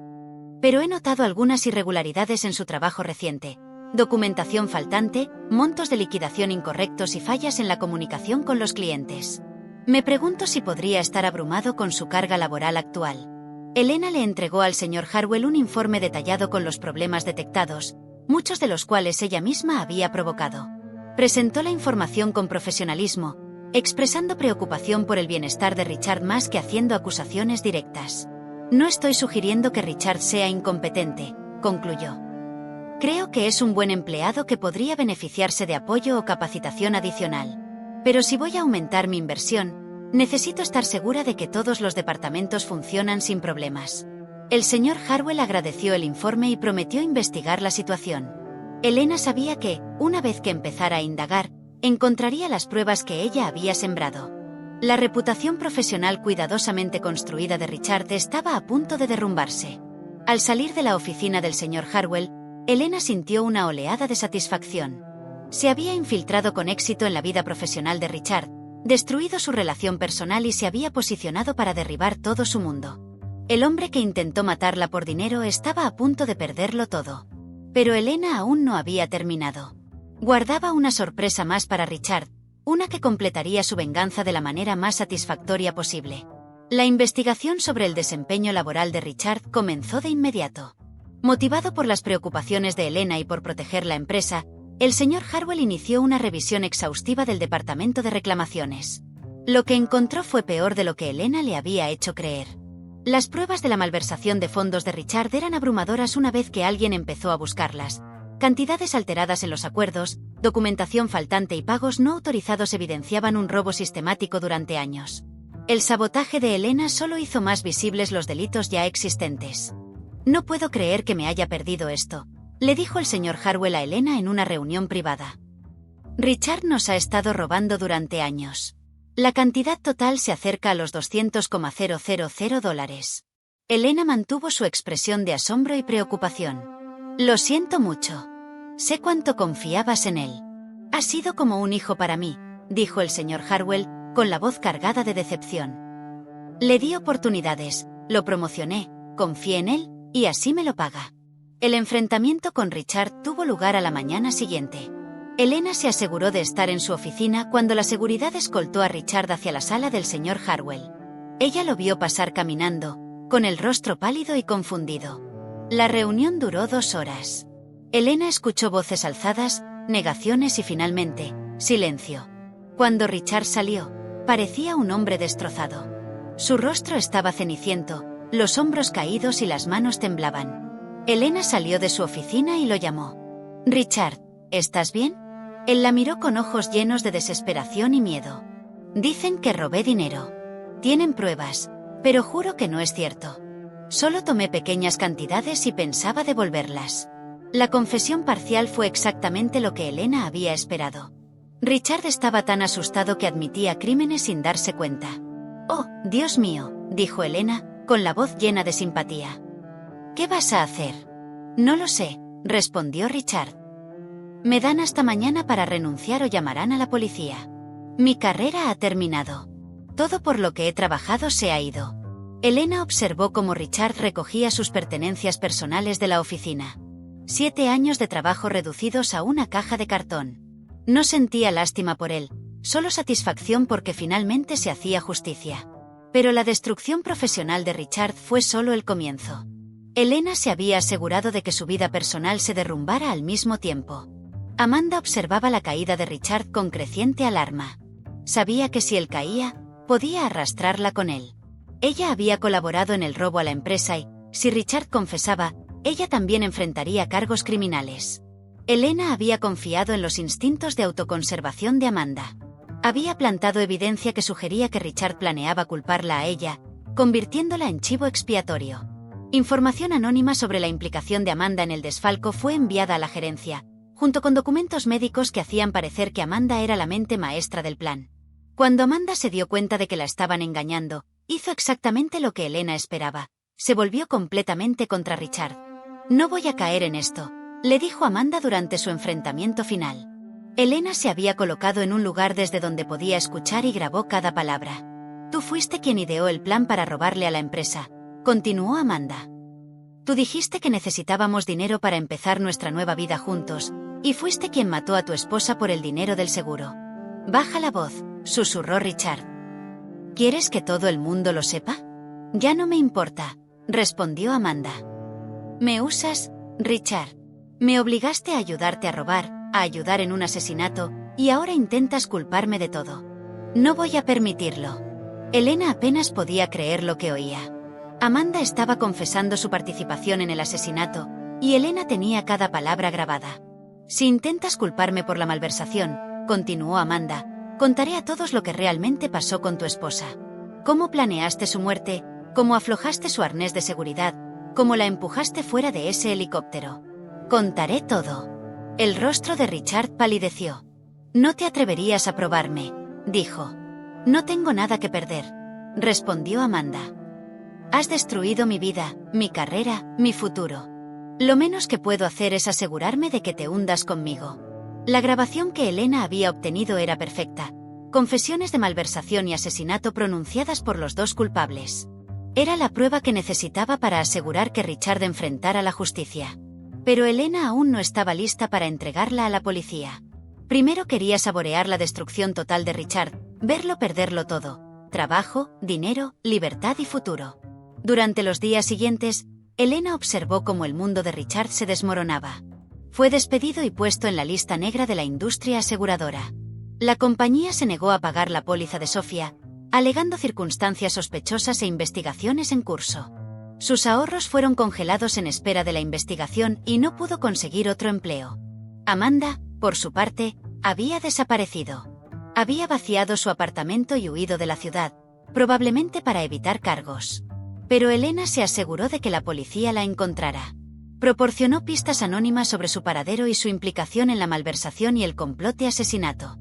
Pero he notado algunas irregularidades en su trabajo reciente. Documentación faltante, montos de liquidación incorrectos y fallas en la comunicación con los clientes. Me pregunto si podría estar abrumado con su carga laboral actual. Elena le entregó al señor Harwell un informe detallado con los problemas detectados, muchos de los cuales ella misma había provocado. Presentó la información con profesionalismo, expresando preocupación por el bienestar de Richard más que haciendo acusaciones directas. No estoy sugiriendo que Richard sea incompetente, concluyó. Creo que es un buen empleado que podría beneficiarse de apoyo o capacitación adicional. Pero si voy a aumentar mi inversión, necesito estar segura de que todos los departamentos funcionan sin problemas. El señor Harwell agradeció el informe y prometió investigar la situación. Elena sabía que, una vez que empezara a indagar, encontraría las pruebas que ella había sembrado. La reputación profesional cuidadosamente construida de Richard estaba a punto de derrumbarse. Al salir de la oficina del señor Harwell, Elena sintió una oleada de satisfacción. Se había infiltrado con éxito en la vida profesional de Richard, destruido su relación personal y se había posicionado para derribar todo su mundo. El hombre que intentó matarla por dinero estaba a punto de perderlo todo. Pero Elena aún no había terminado. Guardaba una sorpresa más para Richard, una que completaría su venganza de la manera más satisfactoria posible. La investigación sobre el desempeño laboral de Richard comenzó de inmediato. Motivado por las preocupaciones de Elena y por proteger la empresa, el señor Harwell inició una revisión exhaustiva del departamento de reclamaciones. Lo que encontró fue peor de lo que Elena le había hecho creer. Las pruebas de la malversación de fondos de Richard eran abrumadoras una vez que alguien empezó a buscarlas. Cantidades alteradas en los acuerdos, documentación faltante y pagos no autorizados evidenciaban un robo sistemático durante años. El sabotaje de Elena solo hizo más visibles los delitos ya existentes. No puedo creer que me haya perdido esto, le dijo el señor Harwell a Elena en una reunión privada. Richard nos ha estado robando durante años. La cantidad total se acerca a los $200,000. Elena mantuvo su expresión de asombro y preocupación. Lo siento mucho. Sé cuánto confiabas en él. Ha sido como un hijo para mí, dijo el señor Harwell, con la voz cargada de decepción. Le di oportunidades, lo promocioné, confié en él, y así me lo paga. El enfrentamiento con Richard tuvo lugar a la mañana siguiente. Elena se aseguró de estar en su oficina cuando la seguridad escoltó a Richard hacia la sala del señor Harwell. Ella lo vio pasar caminando, con el rostro pálido y confundido. La reunión duró 2 horas. Elena escuchó voces alzadas, negaciones y finalmente, silencio. Cuando Richard salió, parecía un hombre destrozado. Su rostro estaba ceniciento, los hombros caídos y las manos temblaban. Elena salió de su oficina y lo llamó. «Richard, ¿estás bien?» Él la miró con ojos llenos de desesperación y miedo. «Dicen que robé dinero. Tienen pruebas, pero juro que no es cierto. Solo tomé pequeñas cantidades y pensaba devolverlas». La confesión parcial fue exactamente lo que Elena había esperado. Richard estaba tan asustado que admitía crímenes sin darse cuenta. «Oh, Dios mío», dijo Elena, con la voz llena de simpatía. «¿Qué vas a hacer?» «No lo sé», respondió Richard. «Me dan hasta mañana para renunciar o llamarán a la policía. Mi carrera ha terminado. Todo por lo que he trabajado se ha ido». Elena observó cómo Richard recogía sus pertenencias personales de la oficina. 7 años de trabajo reducidos a una caja de cartón. No sentía lástima por él, solo satisfacción porque finalmente se hacía justicia. Pero la destrucción profesional de Richard fue solo el comienzo. Elena se había asegurado de que su vida personal se derrumbara al mismo tiempo. Amanda observaba la caída de Richard con creciente alarma. Sabía que si él caía, podía arrastrarla con él. Ella había colaborado en el robo a la empresa y, si Richard confesaba, ella también enfrentaría cargos criminales. Elena había confiado en los instintos de autoconservación de Amanda. Había plantado evidencia que sugería que Richard planeaba culparla a ella, convirtiéndola en chivo expiatorio. Información anónima sobre la implicación de Amanda en el desfalco fue enviada a la gerencia, junto con documentos médicos que hacían parecer que Amanda era la mente maestra del plan. Cuando Amanda se dio cuenta de que la estaban engañando, hizo exactamente lo que Elena esperaba. Se volvió completamente contra Richard. «No voy a caer en esto», le dijo Amanda durante su enfrentamiento final. Elena se había colocado en un lugar desde donde podía escuchar y grabó cada palabra. «Tú fuiste quien ideó el plan para robarle a la empresa», continuó Amanda. «Tú dijiste que necesitábamos dinero para empezar nuestra nueva vida juntos, y fuiste quien mató a tu esposa por el dinero del seguro». «Baja la voz», susurró Richard. «¿Quieres que todo el mundo lo sepa?» «Ya no me importa», respondió Amanda. «Me usas, Richard. Me obligaste a ayudarte a robar, a ayudar en un asesinato, y ahora intentas culparme de todo. No voy a permitirlo». Elena apenas podía creer lo que oía. Amanda estaba confesando su participación en el asesinato, y Elena tenía cada palabra grabada. «Si intentas culparme por la malversación», continuó Amanda, «contaré a todos lo que realmente pasó con tu esposa. Cómo planeaste su muerte, cómo aflojaste su arnés de seguridad, cómo la empujaste fuera de ese helicóptero. Contaré todo». El rostro de Richard palideció. «No te atreverías a probarme», dijo. «No tengo nada que perder», respondió Amanda. «Has destruido mi vida, mi carrera, mi futuro. Lo menos que puedo hacer es asegurarme de que te hundas conmigo». La grabación que Elena había obtenido era perfecta. Confesiones de malversación y asesinato pronunciadas por los dos culpables. Era la prueba que necesitaba para asegurar que Richard enfrentara la justicia. Pero Elena aún no estaba lista para entregarla a la policía. Primero quería saborear la destrucción total de Richard, verlo perderlo todo: trabajo, dinero, libertad y futuro. Durante los días siguientes, Elena observó cómo el mundo de Richard se desmoronaba. Fue despedido y puesto en la lista negra de la industria aseguradora. La compañía se negó a pagar la póliza de Sofía, alegando circunstancias sospechosas e investigaciones en curso. Sus ahorros fueron congelados en espera de la investigación y no pudo conseguir otro empleo. Amanda, por su parte, había desaparecido. Había vaciado su apartamento y huido de la ciudad, probablemente para evitar cargos. Pero Elena se aseguró de que la policía la encontrara. Proporcionó pistas anónimas sobre su paradero y su implicación en la malversación y el complot de asesinato.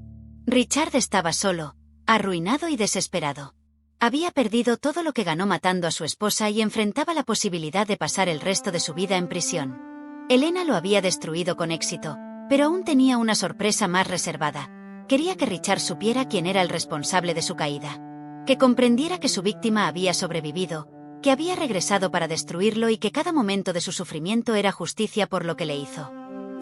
Richard estaba solo, arruinado y desesperado. Había perdido todo lo que ganó matando a su esposa y enfrentaba la posibilidad de pasar el resto de su vida en prisión. Elena lo había destruido con éxito, pero aún tenía una sorpresa más reservada. Quería que Richard supiera quién era el responsable de su caída. Que comprendiera que su víctima había sobrevivido, que había regresado para destruirlo y que cada momento de su sufrimiento era justicia por lo que le hizo.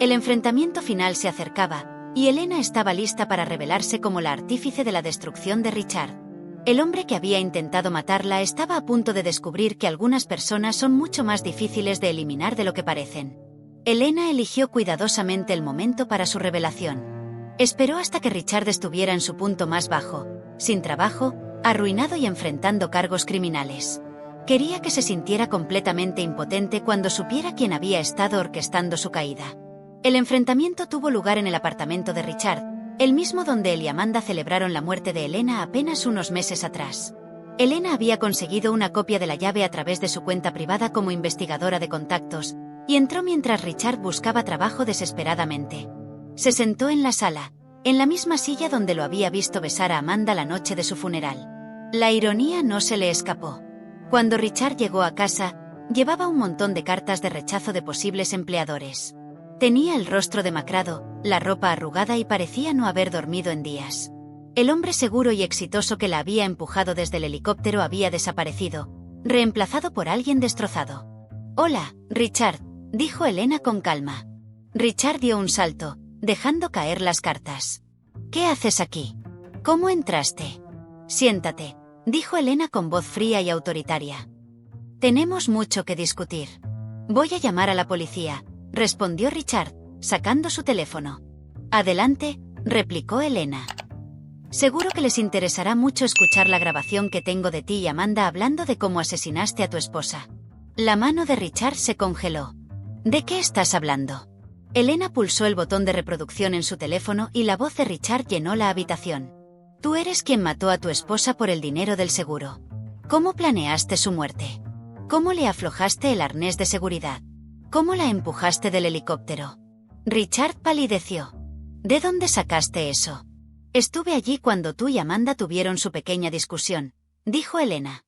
El enfrentamiento final se acercaba, y Elena estaba lista para revelarse como la artífice de la destrucción de Richard. El hombre que había intentado matarla estaba a punto de descubrir que algunas personas son mucho más difíciles de eliminar de lo que parecen. Elena eligió cuidadosamente el momento para su revelación. Esperó hasta que Richard estuviera en su punto más bajo, sin trabajo, arruinado y enfrentando cargos criminales. Quería que se sintiera completamente impotente cuando supiera quién había estado orquestando su caída. El enfrentamiento tuvo lugar en el apartamento de Richard, el mismo donde él y Amanda celebraron la muerte de Elena apenas unos meses atrás. Elena había conseguido una copia de la llave a través de su cuenta privada como investigadora de contactos, y entró mientras Richard buscaba trabajo desesperadamente. Se sentó en la sala, en la misma silla donde lo había visto besar a Amanda la noche de su funeral. La ironía no se le escapó. Cuando Richard llegó a casa, llevaba un montón de cartas de rechazo de posibles empleadores. Tenía el rostro demacrado, la ropa arrugada y parecía no haber dormido en días. El hombre seguro y exitoso que la había empujado desde el helicóptero había desaparecido, reemplazado por alguien destrozado. «Hola, Richard», dijo Elena con calma. Richard dio un salto, dejando caer las cartas. «¿Qué haces aquí? ¿Cómo entraste?» «Siéntate», dijo Elena con voz fría y autoritaria. «Tenemos mucho que discutir». «Voy a llamar a la policía», respondió Richard, sacando su teléfono. «Adelante», replicó Elena. «Seguro que les interesará mucho escuchar la grabación que tengo de ti y Amanda hablando de cómo asesinaste a tu esposa». La mano de Richard se congeló. «¿De qué estás hablando?» Elena pulsó el botón de reproducción en su teléfono y la voz de Richard llenó la habitación. «Tú eres quien mató a tu esposa por el dinero del seguro. ¿Cómo planeaste su muerte? ¿Cómo le aflojaste el arnés de seguridad? ¿Cómo la empujaste del helicóptero?» Richard palideció. «¿De dónde sacaste eso?» «Estuve allí cuando tú y Amanda tuvieron su pequeña discusión», dijo Elena.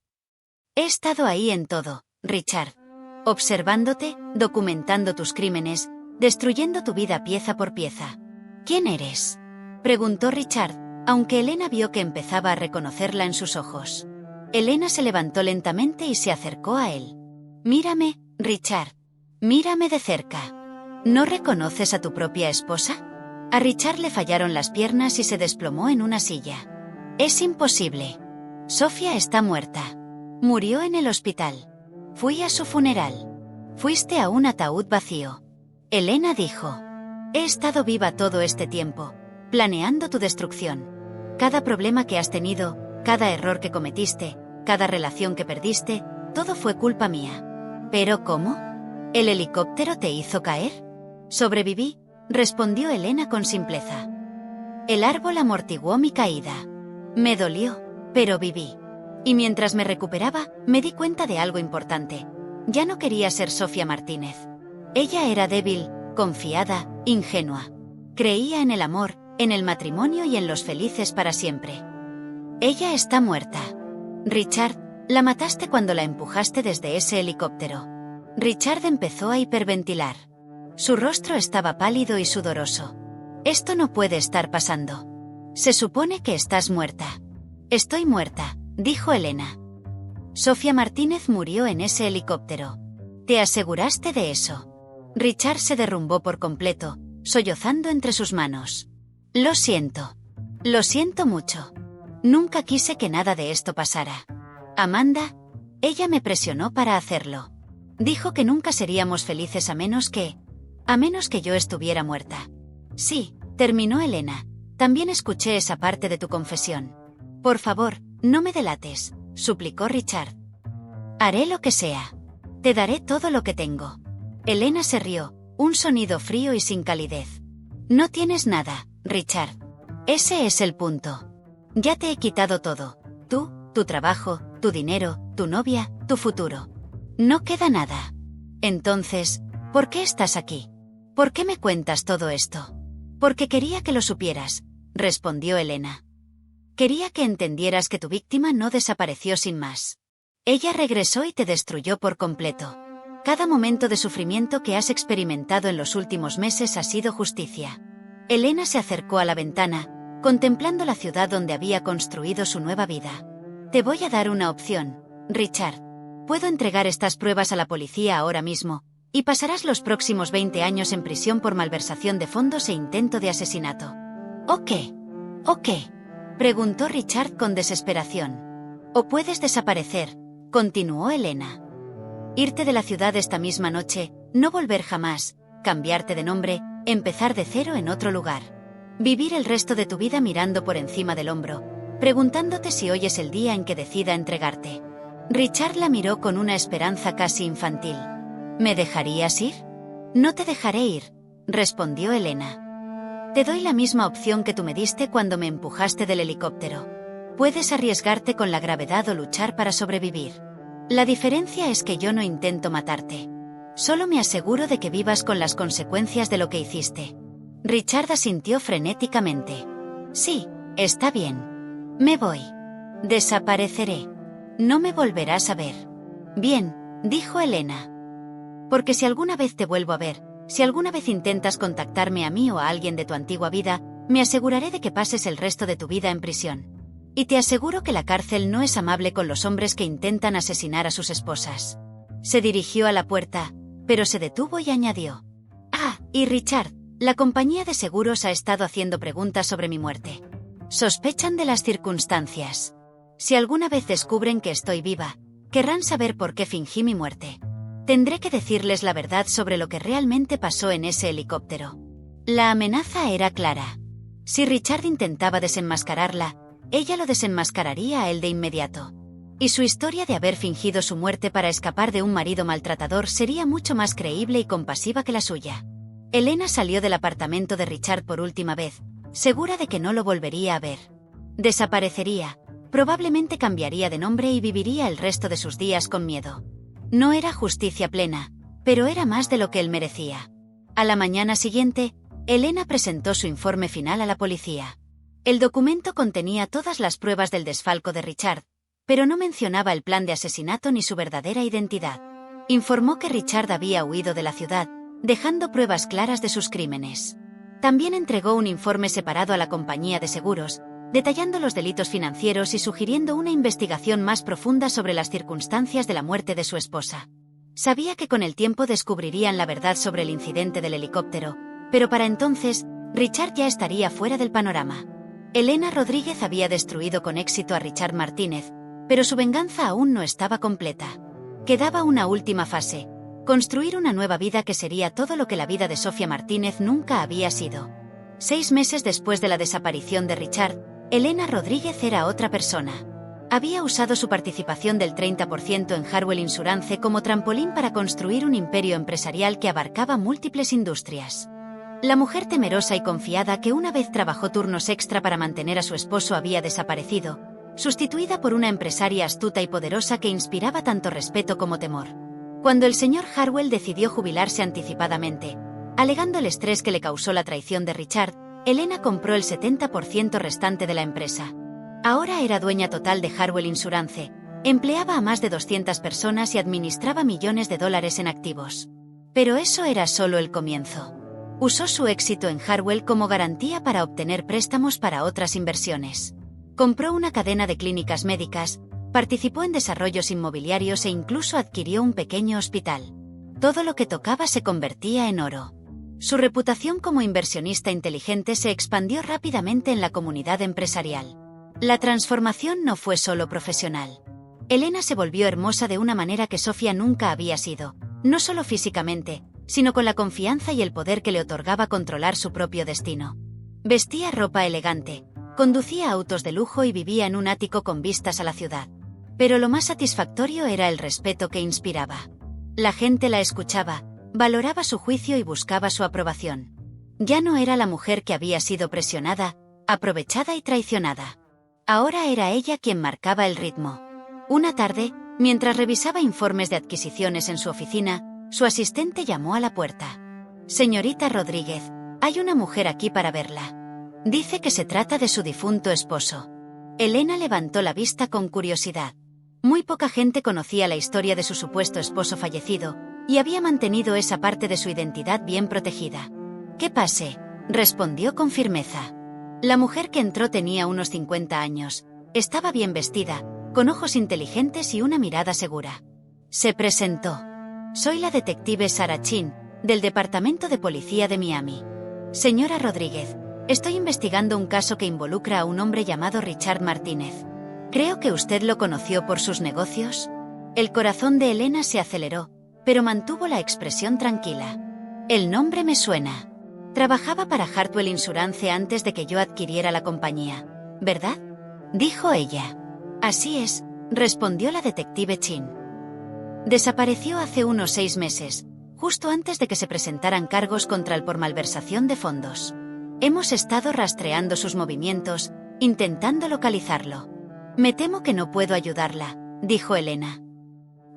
«He estado ahí en todo, Richard. Observándote, documentando tus crímenes, destruyendo tu vida pieza por pieza». «¿Quién eres?», preguntó Richard, aunque Elena vio que empezaba a reconocerla en sus ojos. Elena se levantó lentamente y se acercó a él. «Mírame, Richard. Mírame de cerca. ¿No reconoces a tu propia esposa?» A Richard le fallaron las piernas y se desplomó en una silla. «Es imposible. Sofía está muerta. Murió en el hospital. Fui a su funeral. Fuiste a un ataúd vacío». Elena dijo. «He estado viva todo este tiempo, planeando tu destrucción. Cada problema que has tenido, cada error que cometiste, cada relación que perdiste, todo fue culpa mía». «¿Pero cómo? ¿El helicóptero te hizo caer?» «Sobreviví», respondió Elena con simpleza. «El árbol amortiguó mi caída. Me dolió, pero viví. Y mientras me recuperaba, me di cuenta de algo importante. Ya no quería ser Sofía Martínez. Ella era débil, confiada, ingenua. Creía en el amor, en el matrimonio y en los felices para siempre. Ella está muerta. Richard, la mataste cuando la empujaste desde ese helicóptero». Richard empezó a hiperventilar. Su rostro estaba pálido y sudoroso. «Esto no puede estar pasando. Se supone que estás muerta». «Estoy muerta», dijo Elena. «Sofía Martínez murió en ese helicóptero. ¿Te aseguraste de eso?» Richard se derrumbó por completo, sollozando entre sus manos. «Lo siento. Lo siento mucho. Nunca quise que nada de esto pasara. Amanda, ella me presionó para hacerlo. Dijo que nunca seríamos felices a menos que yo estuviera muerta». «Sí», terminó Elena. «También escuché esa parte de tu confesión». «Por favor, no me delates», suplicó Richard. «Haré lo que sea. Te daré todo lo que tengo». Elena se rió, un sonido frío y sin calidez. «No tienes nada, Richard. Ese es el punto. Ya te he quitado todo. Tú, tu trabajo, tu dinero, tu novia, tu futuro. No queda nada. Entonces, ¿por qué estás aquí? ¿Por qué me cuentas todo esto?» «Porque quería que lo supieras», respondió Elena. «Quería que entendieras que tu víctima no desapareció sin más. Ella regresó y te destruyó por completo. Cada momento de sufrimiento que has experimentado en los últimos meses ha sido justicia». Elena se acercó a la ventana, contemplando la ciudad donde había construido su nueva vida. «Te voy a dar una opción, Richard. Puedo entregar estas pruebas a la policía ahora mismo, y pasarás los próximos 20 años en prisión por malversación de fondos e intento de asesinato. ¿O qué? ¿O qué? Preguntó Richard con desesperación. O puedes desaparecer, continuó Elena. Irte de la ciudad esta misma noche, no volver jamás, cambiarte de nombre, empezar de cero en otro lugar. Vivir el resto de tu vida mirando por encima del hombro, preguntándote si hoy es el día en que decida entregarte. Richard la miró con una esperanza casi infantil. ¿Me dejarías ir? No te dejaré ir, respondió Elena. Te doy la misma opción que tú me diste cuando me empujaste del helicóptero. Puedes arriesgarte con la gravedad o luchar para sobrevivir. La diferencia es que yo no intento matarte. Solo me aseguro de que vivas con las consecuencias de lo que hiciste. Richard asintió frenéticamente. Sí, está bien. Me voy. Desapareceré. No me volverás a ver. Bien, dijo Elena. Porque si alguna vez te vuelvo a ver, si alguna vez intentas contactarme a mí o a alguien de tu antigua vida, me aseguraré de que pases el resto de tu vida en prisión. Y te aseguro que la cárcel no es amable con los hombres que intentan asesinar a sus esposas. Se dirigió a la puerta, pero se detuvo y añadió. Ah, y Richard, la compañía de seguros ha estado haciendo preguntas sobre mi muerte. Sospechan de las circunstancias. Si alguna vez descubren que estoy viva, querrán saber por qué fingí mi muerte. Tendré que decirles la verdad sobre lo que realmente pasó en ese helicóptero. La amenaza era clara. Si Richard intentaba desenmascararla, ella lo desenmascararía a él de inmediato. Y su historia de haber fingido su muerte para escapar de un marido maltratador sería mucho más creíble y compasiva que la suya. Elena salió del apartamento de Richard por última vez, segura de que no lo volvería a ver. Desaparecería, probablemente cambiaría de nombre y viviría el resto de sus días con miedo. No era justicia plena, pero era más de lo que él merecía. A la mañana siguiente, Elena presentó su informe final a la policía. El documento contenía todas las pruebas del desfalco de Richard, pero no mencionaba el plan de asesinato ni su verdadera identidad. Informó que Richard había huido de la ciudad, dejando pruebas claras de sus crímenes. También entregó un informe separado a la compañía de seguros, detallando los delitos financieros y sugiriendo una investigación más profunda sobre las circunstancias de la muerte de su esposa. Sabía que con el tiempo descubrirían la verdad sobre el incidente del helicóptero, pero para entonces, Richard ya estaría fuera del panorama. Elena Rodríguez había destruido con éxito a Richard Martínez, pero su venganza aún no estaba completa. Quedaba una última fase: construir una nueva vida que sería todo lo que la vida de Sofía Martínez nunca había sido. 6 meses después de la desaparición de Richard, Elena Rodríguez era otra persona. Había usado su participación del 30% en Harwell Insurance como trampolín para construir un imperio empresarial que abarcaba múltiples industrias. La mujer temerosa y confiada que una vez trabajó turnos extra para mantener a su esposo había desaparecido, sustituida por una empresaria astuta y poderosa que inspiraba tanto respeto como temor. Cuando el señor Harwell decidió jubilarse anticipadamente, alegando el estrés que le causó la traición de Richard, Elena compró el 70% restante de la empresa. Ahora era dueña total de Harwell Insurance, empleaba a más de 200 personas y administraba millones de dólares en activos. Pero eso era solo el comienzo. Usó su éxito en Harwell como garantía para obtener préstamos para otras inversiones. Compró una cadena de clínicas médicas, participó en desarrollos inmobiliarios e incluso adquirió un pequeño hospital. Todo lo que tocaba se convertía en oro. Su reputación como inversionista inteligente se expandió rápidamente en la comunidad empresarial. La transformación no fue solo profesional. Elena se volvió hermosa de una manera que Sofía nunca había sido, no solo físicamente, sino con la confianza y el poder que le otorgaba controlar su propio destino. Vestía ropa elegante, conducía autos de lujo y vivía en un ático con vistas a la ciudad. Pero lo más satisfactorio era el respeto que inspiraba. La gente la escuchaba, valoraba su juicio y buscaba su aprobación. Ya no era la mujer que había sido presionada, aprovechada y traicionada. Ahora era ella quien marcaba el ritmo. Una tarde, mientras revisaba informes de adquisiciones en su oficina, su asistente llamó a la puerta. «Señorita Rodríguez, hay una mujer aquí para verla. Dice que se trata de su difunto esposo». Elena levantó la vista con curiosidad. Muy poca gente conocía la historia de su supuesto esposo fallecido, y había mantenido esa parte de su identidad bien protegida. «Que pase», respondió con firmeza. La mujer que entró tenía unos 50 años, estaba bien vestida, con ojos inteligentes y una mirada segura. Se presentó. Soy la detective Sarah Chin, del Departamento de Policía de Miami. Señora Rodríguez, estoy investigando un caso que involucra a un hombre llamado Richard Martínez. Creo que usted lo conoció por sus negocios. El corazón de Elena se aceleró, pero mantuvo la expresión tranquila. El nombre me suena. Trabajaba para Hartwell Insurance antes de que yo adquiriera la compañía, ¿verdad?, dijo ella. Así es, respondió la detective Chin. Desapareció hace unos 6 meses, justo antes de que se presentaran cargos contra él por malversación de fondos. Hemos estado rastreando sus movimientos, intentando localizarlo. Me temo que no puedo ayudarla, dijo Elena.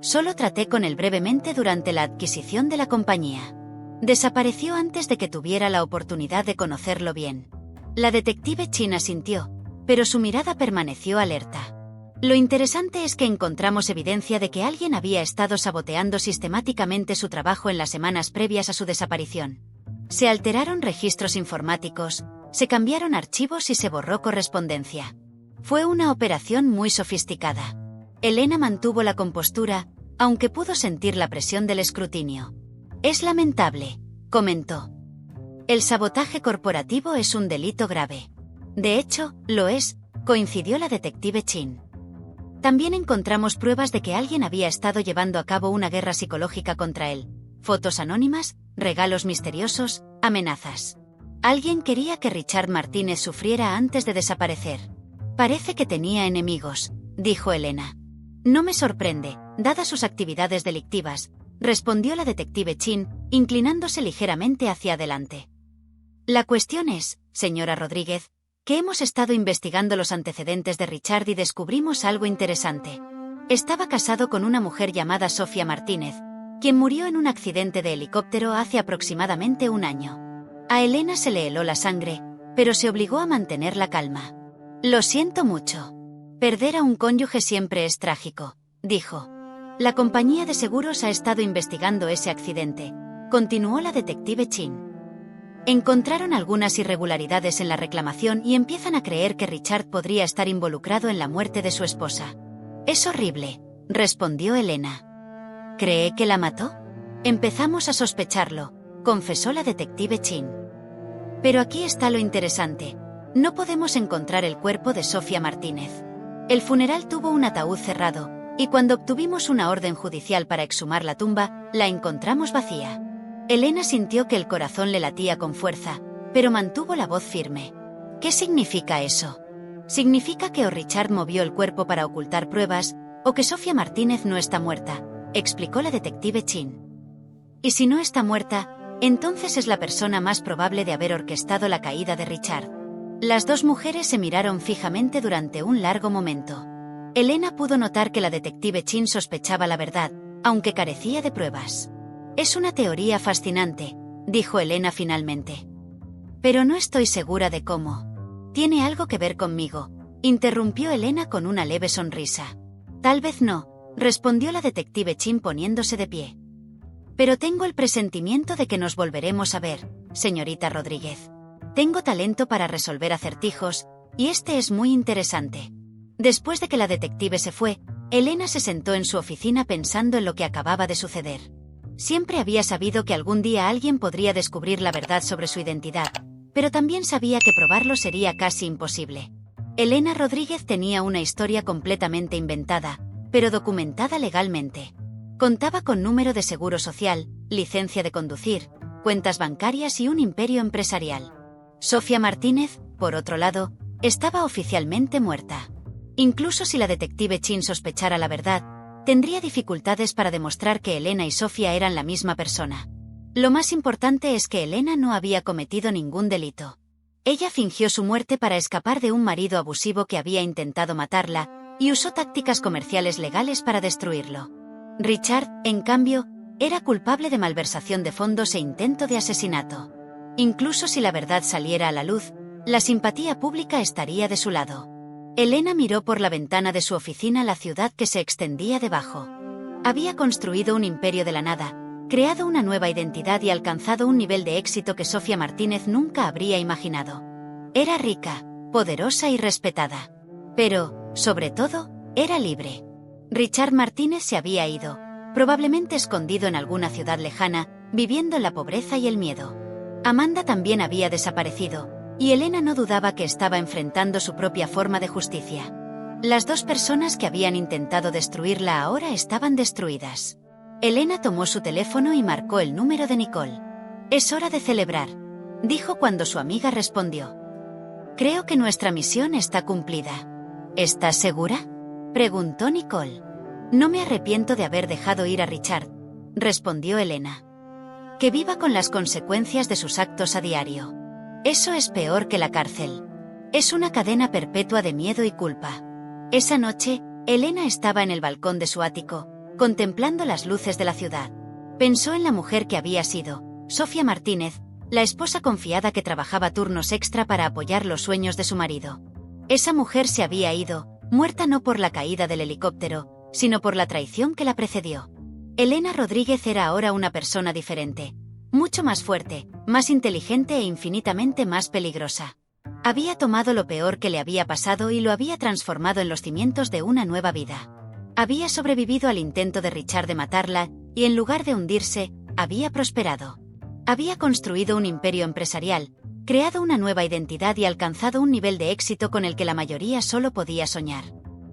Solo traté con él brevemente durante la adquisición de la compañía. Desapareció antes de que tuviera la oportunidad de conocerlo bien. La detective Chin asintió, pero su mirada permaneció alerta. Lo interesante es que encontramos evidencia de que alguien había estado saboteando sistemáticamente su trabajo en las semanas previas a su desaparición. Se alteraron registros informáticos, se cambiaron archivos y se borró correspondencia. Fue una operación muy sofisticada. Elena mantuvo la compostura, aunque pudo sentir la presión del escrutinio. Es lamentable, comentó. El sabotaje corporativo es un delito grave. De hecho, lo es, coincidió la detective Chin. También encontramos pruebas de que alguien había estado llevando a cabo una guerra psicológica contra él. Fotos anónimas, regalos misteriosos, amenazas. Alguien quería que Richard Martínez sufriera antes de desaparecer. Parece que tenía enemigos, dijo Elena. No me sorprende, dadas sus actividades delictivas, respondió la detective Chin, inclinándose ligeramente hacia adelante. La cuestión es, señora Rodríguez, que hemos estado investigando los antecedentes de Richard y descubrimos algo interesante. Estaba casado con una mujer llamada Sofía Martínez, quien murió en un accidente de helicóptero hace aproximadamente 1 año. A Elena se le heló la sangre, pero se obligó a mantener la calma. Lo siento mucho. Perder a un cónyuge siempre es trágico, dijo. La compañía de seguros ha estado investigando ese accidente, continuó la detective Chin. Encontraron algunas irregularidades en la reclamación y empiezan a creer que Richard podría estar involucrado en la muerte de su esposa. Es horrible, respondió Elena. ¿Cree que la mató? Empezamos a sospecharlo, confesó la detective Chin. Pero aquí está lo interesante. No podemos encontrar el cuerpo de Sofía Martínez. El funeral tuvo un ataúd cerrado, y cuando obtuvimos una orden judicial para exhumar la tumba, la encontramos vacía. Elena sintió que el corazón le latía con fuerza, pero mantuvo la voz firme. ¿Qué significa eso? Significa que o Richard movió el cuerpo para ocultar pruebas, o que Sofía Martínez no está muerta, explicó la detective Chin. Y si no está muerta, entonces es la persona más probable de haber orquestado la caída de Richard. Las dos mujeres se miraron fijamente durante un largo momento. Elena pudo notar que la detective Chin sospechaba la verdad, aunque carecía de pruebas. Es una teoría fascinante, dijo Elena finalmente. Pero no estoy segura de cómo. Tiene algo que ver conmigo, interrumpió Elena con una leve sonrisa. Tal vez no, respondió la detective Chin poniéndose de pie. Pero tengo el presentimiento de que nos volveremos a ver, señorita Rodríguez. Tengo talento para resolver acertijos, y este es muy interesante. Después de que la detective se fue, Elena se sentó en su oficina pensando en lo que acababa de suceder. Siempre había sabido que algún día alguien podría descubrir la verdad sobre su identidad, pero también sabía que probarlo sería casi imposible. Elena Rodríguez tenía una historia completamente inventada, pero documentada legalmente. Contaba con número de seguro social, licencia de conducir, cuentas bancarias y un imperio empresarial. Sofía Martínez, por otro lado, estaba oficialmente muerta. Incluso si la detective Chin sospechara la verdad, tendría dificultades para demostrar que Elena y Sofía eran la misma persona. Lo más importante es que Elena no había cometido ningún delito. Ella fingió su muerte para escapar de un marido abusivo que había intentado matarla, y usó tácticas comerciales legales para destruirlo. Richard, en cambio, era culpable de malversación de fondos e intento de asesinato. Incluso si la verdad saliera a la luz, la simpatía pública estaría de su lado. Elena miró por la ventana de su oficina la ciudad que se extendía debajo. Había construido un imperio de la nada, creado una nueva identidad y alcanzado un nivel de éxito que Sofía Martínez nunca habría imaginado. Era rica, poderosa y respetada. Pero, sobre todo, era libre. Richard Martínez se había ido, probablemente escondido en alguna ciudad lejana, viviendo en la pobreza y el miedo. Amanda también había desaparecido, y Elena no dudaba que estaba enfrentando su propia forma de justicia. Las dos personas que habían intentado destruirla ahora estaban destruidas. Elena tomó su teléfono y marcó el número de Nicole. «Es hora de celebrar», dijo cuando su amiga respondió. «Creo que nuestra misión está cumplida». «¿Estás segura?», preguntó Nicole. «No me arrepiento de haber dejado ir a Richard», respondió Elena. «Que viva con las consecuencias de sus actos a diario. Eso es peor que la cárcel. Es una cadena perpetua de miedo y culpa». Esa noche, Elena estaba en el balcón de su ático, contemplando las luces de la ciudad. Pensó en la mujer que había sido, Sofía Martínez, la esposa confiada que trabajaba turnos extra para apoyar los sueños de su marido. Esa mujer se había ido, muerta no por la caída del helicóptero, sino por la traición que la precedió. Elena Rodríguez era ahora una persona diferente, mucho más fuerte, más inteligente e infinitamente más peligrosa. Había tomado lo peor que le había pasado y lo había transformado en los cimientos de una nueva vida. Había sobrevivido al intento de Richard de matarla, y en lugar de hundirse, había prosperado. Había construido un imperio empresarial, creado una nueva identidad y alcanzado un nivel de éxito con el que la mayoría solo podía soñar.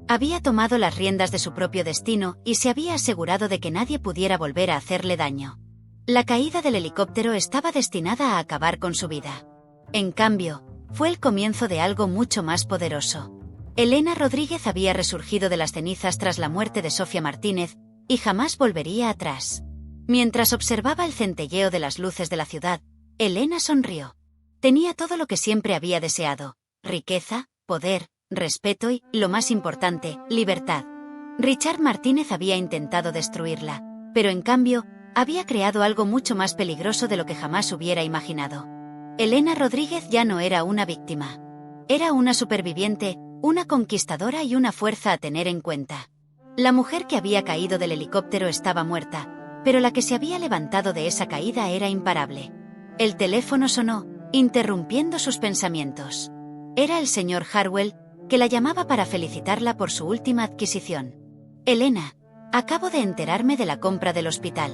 Había tomado las riendas de su propio destino y se había asegurado de que nadie pudiera volver a hacerle daño. La caída del helicóptero estaba destinada a acabar con su vida. En cambio, fue el comienzo de algo mucho más poderoso. Elena Rodríguez había resurgido de las cenizas tras la muerte de Sofía Martínez, y jamás volvería atrás. Mientras observaba el centelleo de las luces de la ciudad, Elena sonrió. Tenía todo lo que siempre había deseado: riqueza, poder, respeto y, lo más importante, libertad. Richard Martínez había intentado destruirla, pero en cambio, había creado algo mucho más peligroso de lo que jamás hubiera imaginado. Elena Rodríguez ya no era una víctima. Era una superviviente, una conquistadora y una fuerza a tener en cuenta. La mujer que había caído del helicóptero estaba muerta, pero la que se había levantado de esa caída era imparable. El teléfono sonó, interrumpiendo sus pensamientos. Era el señor Harwell, que la llamaba para felicitarla por su última adquisición. «Elena, acabo de enterarme de la compra del hospital.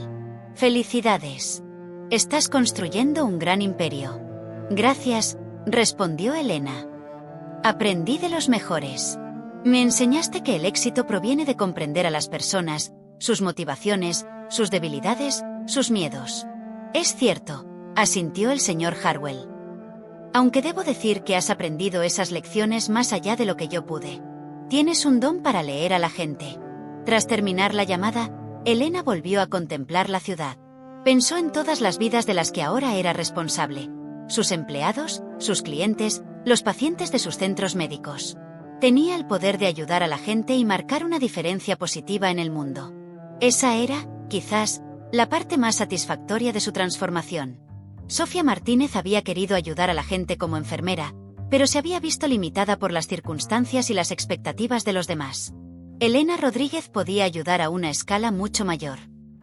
Felicidades. Estás construyendo un gran imperio». «Gracias», respondió Elena. «Aprendí de los mejores. Me enseñaste que el éxito proviene de comprender a las personas, sus motivaciones, sus debilidades, sus miedos». «Es cierto», asintió el señor Harwell. «Aunque debo decir que has aprendido esas lecciones más allá de lo que yo pude. Tienes un don para leer a la gente». Tras terminar la llamada, Elena volvió a contemplar la ciudad. Pensó en todas las vidas de las que ahora era responsable. Sus empleados, sus clientes, los pacientes de sus centros médicos. Tenía el poder de ayudar a la gente y marcar una diferencia positiva en el mundo. Esa era, quizás, la parte más satisfactoria de su transformación. Sofía Martínez había querido ayudar a la gente como enfermera, pero se había visto limitada por las circunstancias y las expectativas de los demás. Elena Rodríguez podía ayudar a una escala mucho mayor.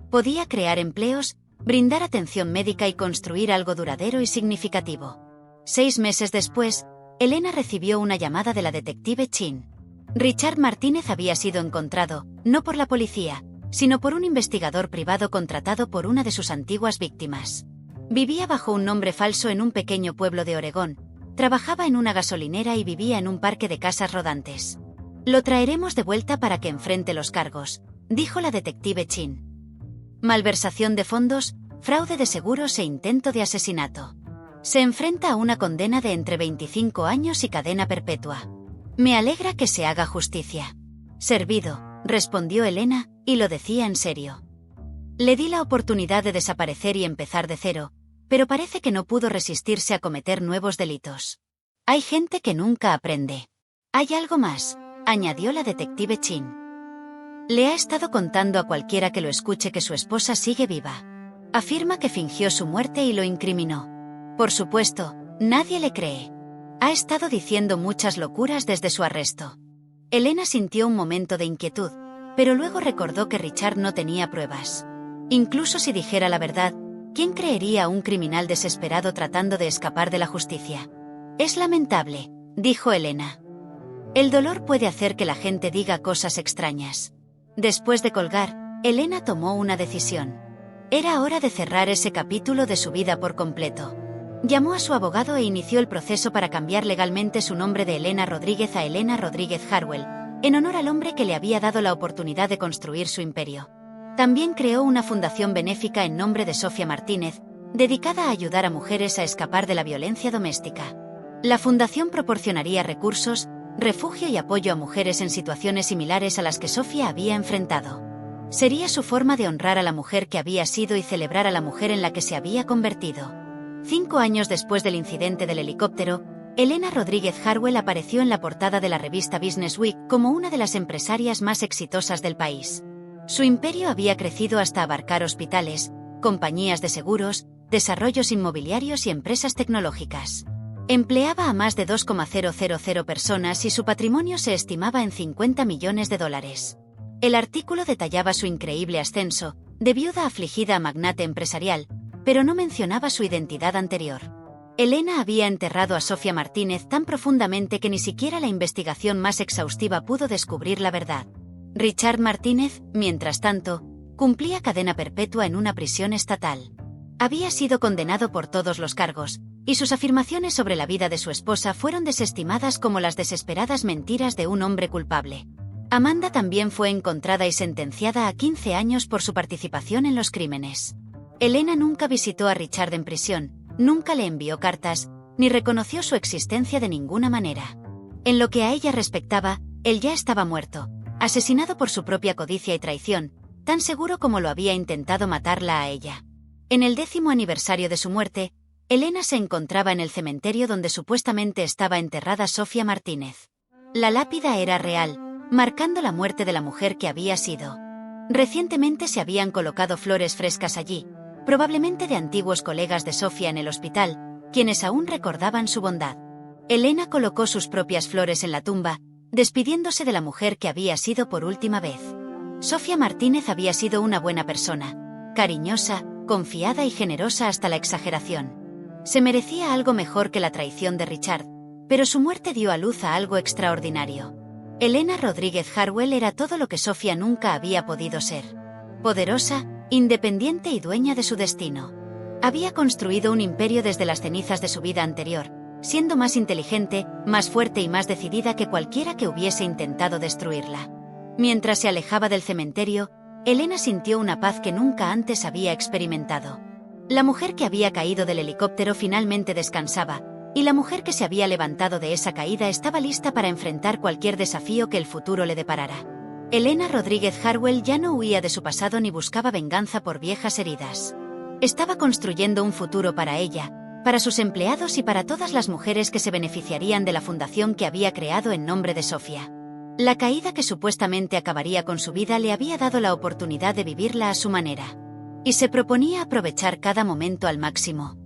Podía crear empleos, brindar atención médica y construir algo duradero y significativo. 6 meses después, Elena recibió una llamada de la detective Chin. Richard Martínez había sido encontrado, no por la policía, sino por un investigador privado contratado por una de sus antiguas víctimas. Vivía bajo un nombre falso en un pequeño pueblo de Oregón, trabajaba en una gasolinera y vivía en un parque de casas rodantes. «Lo traeremos de vuelta para que enfrente los cargos», dijo la detective Chin. «Malversación de fondos, fraude de seguros e intento de asesinato. Se enfrenta a una condena de entre 25 años y cadena perpetua. Me alegra que se haga justicia». «Servido», respondió Elena, y lo decía en serio. «Le di la oportunidad de desaparecer y empezar de cero, pero parece que no pudo resistirse a cometer nuevos delitos. Hay gente que nunca aprende. Hay algo más», añadió la detective Chin. «Le ha estado contando a cualquiera que lo escuche que su esposa sigue viva. Afirma que fingió su muerte y lo incriminó. Por supuesto, nadie le cree. Ha estado diciendo muchas locuras desde su arresto». Elena sintió un momento de inquietud, pero luego recordó que Richard no tenía pruebas. Incluso si dijera la verdad, ¿quién creería a un criminal desesperado tratando de escapar de la justicia? «Es lamentable», dijo Elena. «El dolor puede hacer que la gente diga cosas extrañas». Después de colgar, Elena tomó una decisión. Era hora de cerrar ese capítulo de su vida por completo. Llamó a su abogado e inició el proceso para cambiar legalmente su nombre de Elena Rodríguez a Elena Rodríguez Harwell, en honor al hombre que le había dado la oportunidad de construir su imperio. También creó una fundación benéfica en nombre de Sofía Martínez, dedicada a ayudar a mujeres a escapar de la violencia doméstica. La fundación proporcionaría recursos, refugio y apoyo a mujeres en situaciones similares a las que Sofía había enfrentado. Sería su forma de honrar a la mujer que había sido y celebrar a la mujer en la que se había convertido. 5 años después del incidente del helicóptero, Elena Rodríguez Harwell apareció en la portada de la revista Business Week como una de las empresarias más exitosas del país. Su imperio había crecido hasta abarcar hospitales, compañías de seguros, desarrollos inmobiliarios y empresas tecnológicas. Empleaba a más de 2,000 personas y su patrimonio se estimaba en $50 millones. El artículo detallaba su increíble ascenso, de viuda afligida a magnate empresarial, pero no mencionaba su identidad anterior. Elena había enterrado a Sofía Martínez tan profundamente que ni siquiera la investigación más exhaustiva pudo descubrir la verdad. Richard Martínez, mientras tanto, cumplía cadena perpetua en una prisión estatal. Había sido condenado por todos los cargos, y sus afirmaciones sobre la vida de su esposa fueron desestimadas como las desesperadas mentiras de un hombre culpable. Amanda también fue encontrada y sentenciada a 15 años por su participación en los crímenes. Elena nunca visitó a Richard en prisión, nunca le envió cartas, ni reconoció su existencia de ninguna manera. En lo que a ella respectaba, él ya estaba muerto, asesinado por su propia codicia y traición, tan seguro como lo había intentado matarla a ella. En el 10º aniversario de su muerte, Elena se encontraba en el cementerio donde supuestamente estaba enterrada Sofía Martínez. La lápida era real, marcando la muerte de la mujer que había sido. Recientemente se habían colocado flores frescas allí, probablemente de antiguos colegas de Sofía en el hospital, quienes aún recordaban su bondad. Elena colocó sus propias flores en la tumba, despidiéndose de la mujer que había sido por última vez. Sofía Martínez había sido una buena persona, cariñosa, confiada y generosa hasta la exageración. Se merecía algo mejor que la traición de Richard, pero su muerte dio a luz a algo extraordinario. Elena Rodríguez Harwell era todo lo que Sofía nunca había podido ser. Poderosa, independiente y dueña de su destino. Había construido un imperio desde las cenizas de su vida anterior, siendo más inteligente, más fuerte y más decidida que cualquiera que hubiese intentado destruirla. Mientras se alejaba del cementerio, Elena sintió una paz que nunca antes había experimentado. La mujer que había caído del helicóptero finalmente descansaba, y la mujer que se había levantado de esa caída estaba lista para enfrentar cualquier desafío que el futuro le deparara. Elena Rodríguez Harwell ya no huía de su pasado ni buscaba venganza por viejas heridas. Estaba construyendo un futuro para ella, para sus empleados y para todas las mujeres que se beneficiarían de la fundación que había creado en nombre de Sofía. La caída que supuestamente acabaría con su vida le había dado la oportunidad de vivirla a su manera. Y se proponía aprovechar cada momento al máximo.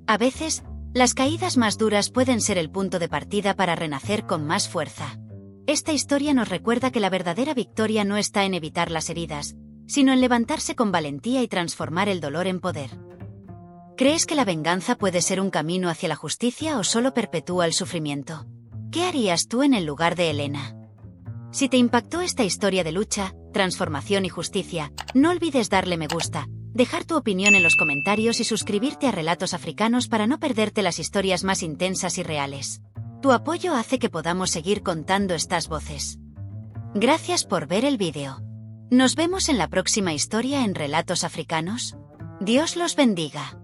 A veces, las caídas más duras pueden ser el punto de partida para renacer con más fuerza. Esta historia nos recuerda que la verdadera victoria no está en evitar las heridas, sino en levantarse con valentía y transformar el dolor en poder. ¿Crees que la venganza puede ser un camino hacia la justicia o solo perpetúa el sufrimiento? ¿Qué harías tú en el lugar de Elena? Si te impactó esta historia de lucha, transformación y justicia, no olvides darle me gusta, dejar tu opinión en los comentarios y suscribirte a Relatos Africanos para no perderte las historias más intensas y reales. Tu apoyo hace que podamos seguir contando estas voces. Gracias por ver el vídeo. Nos vemos en la próxima historia en Relatos Africanos. Dios los bendiga.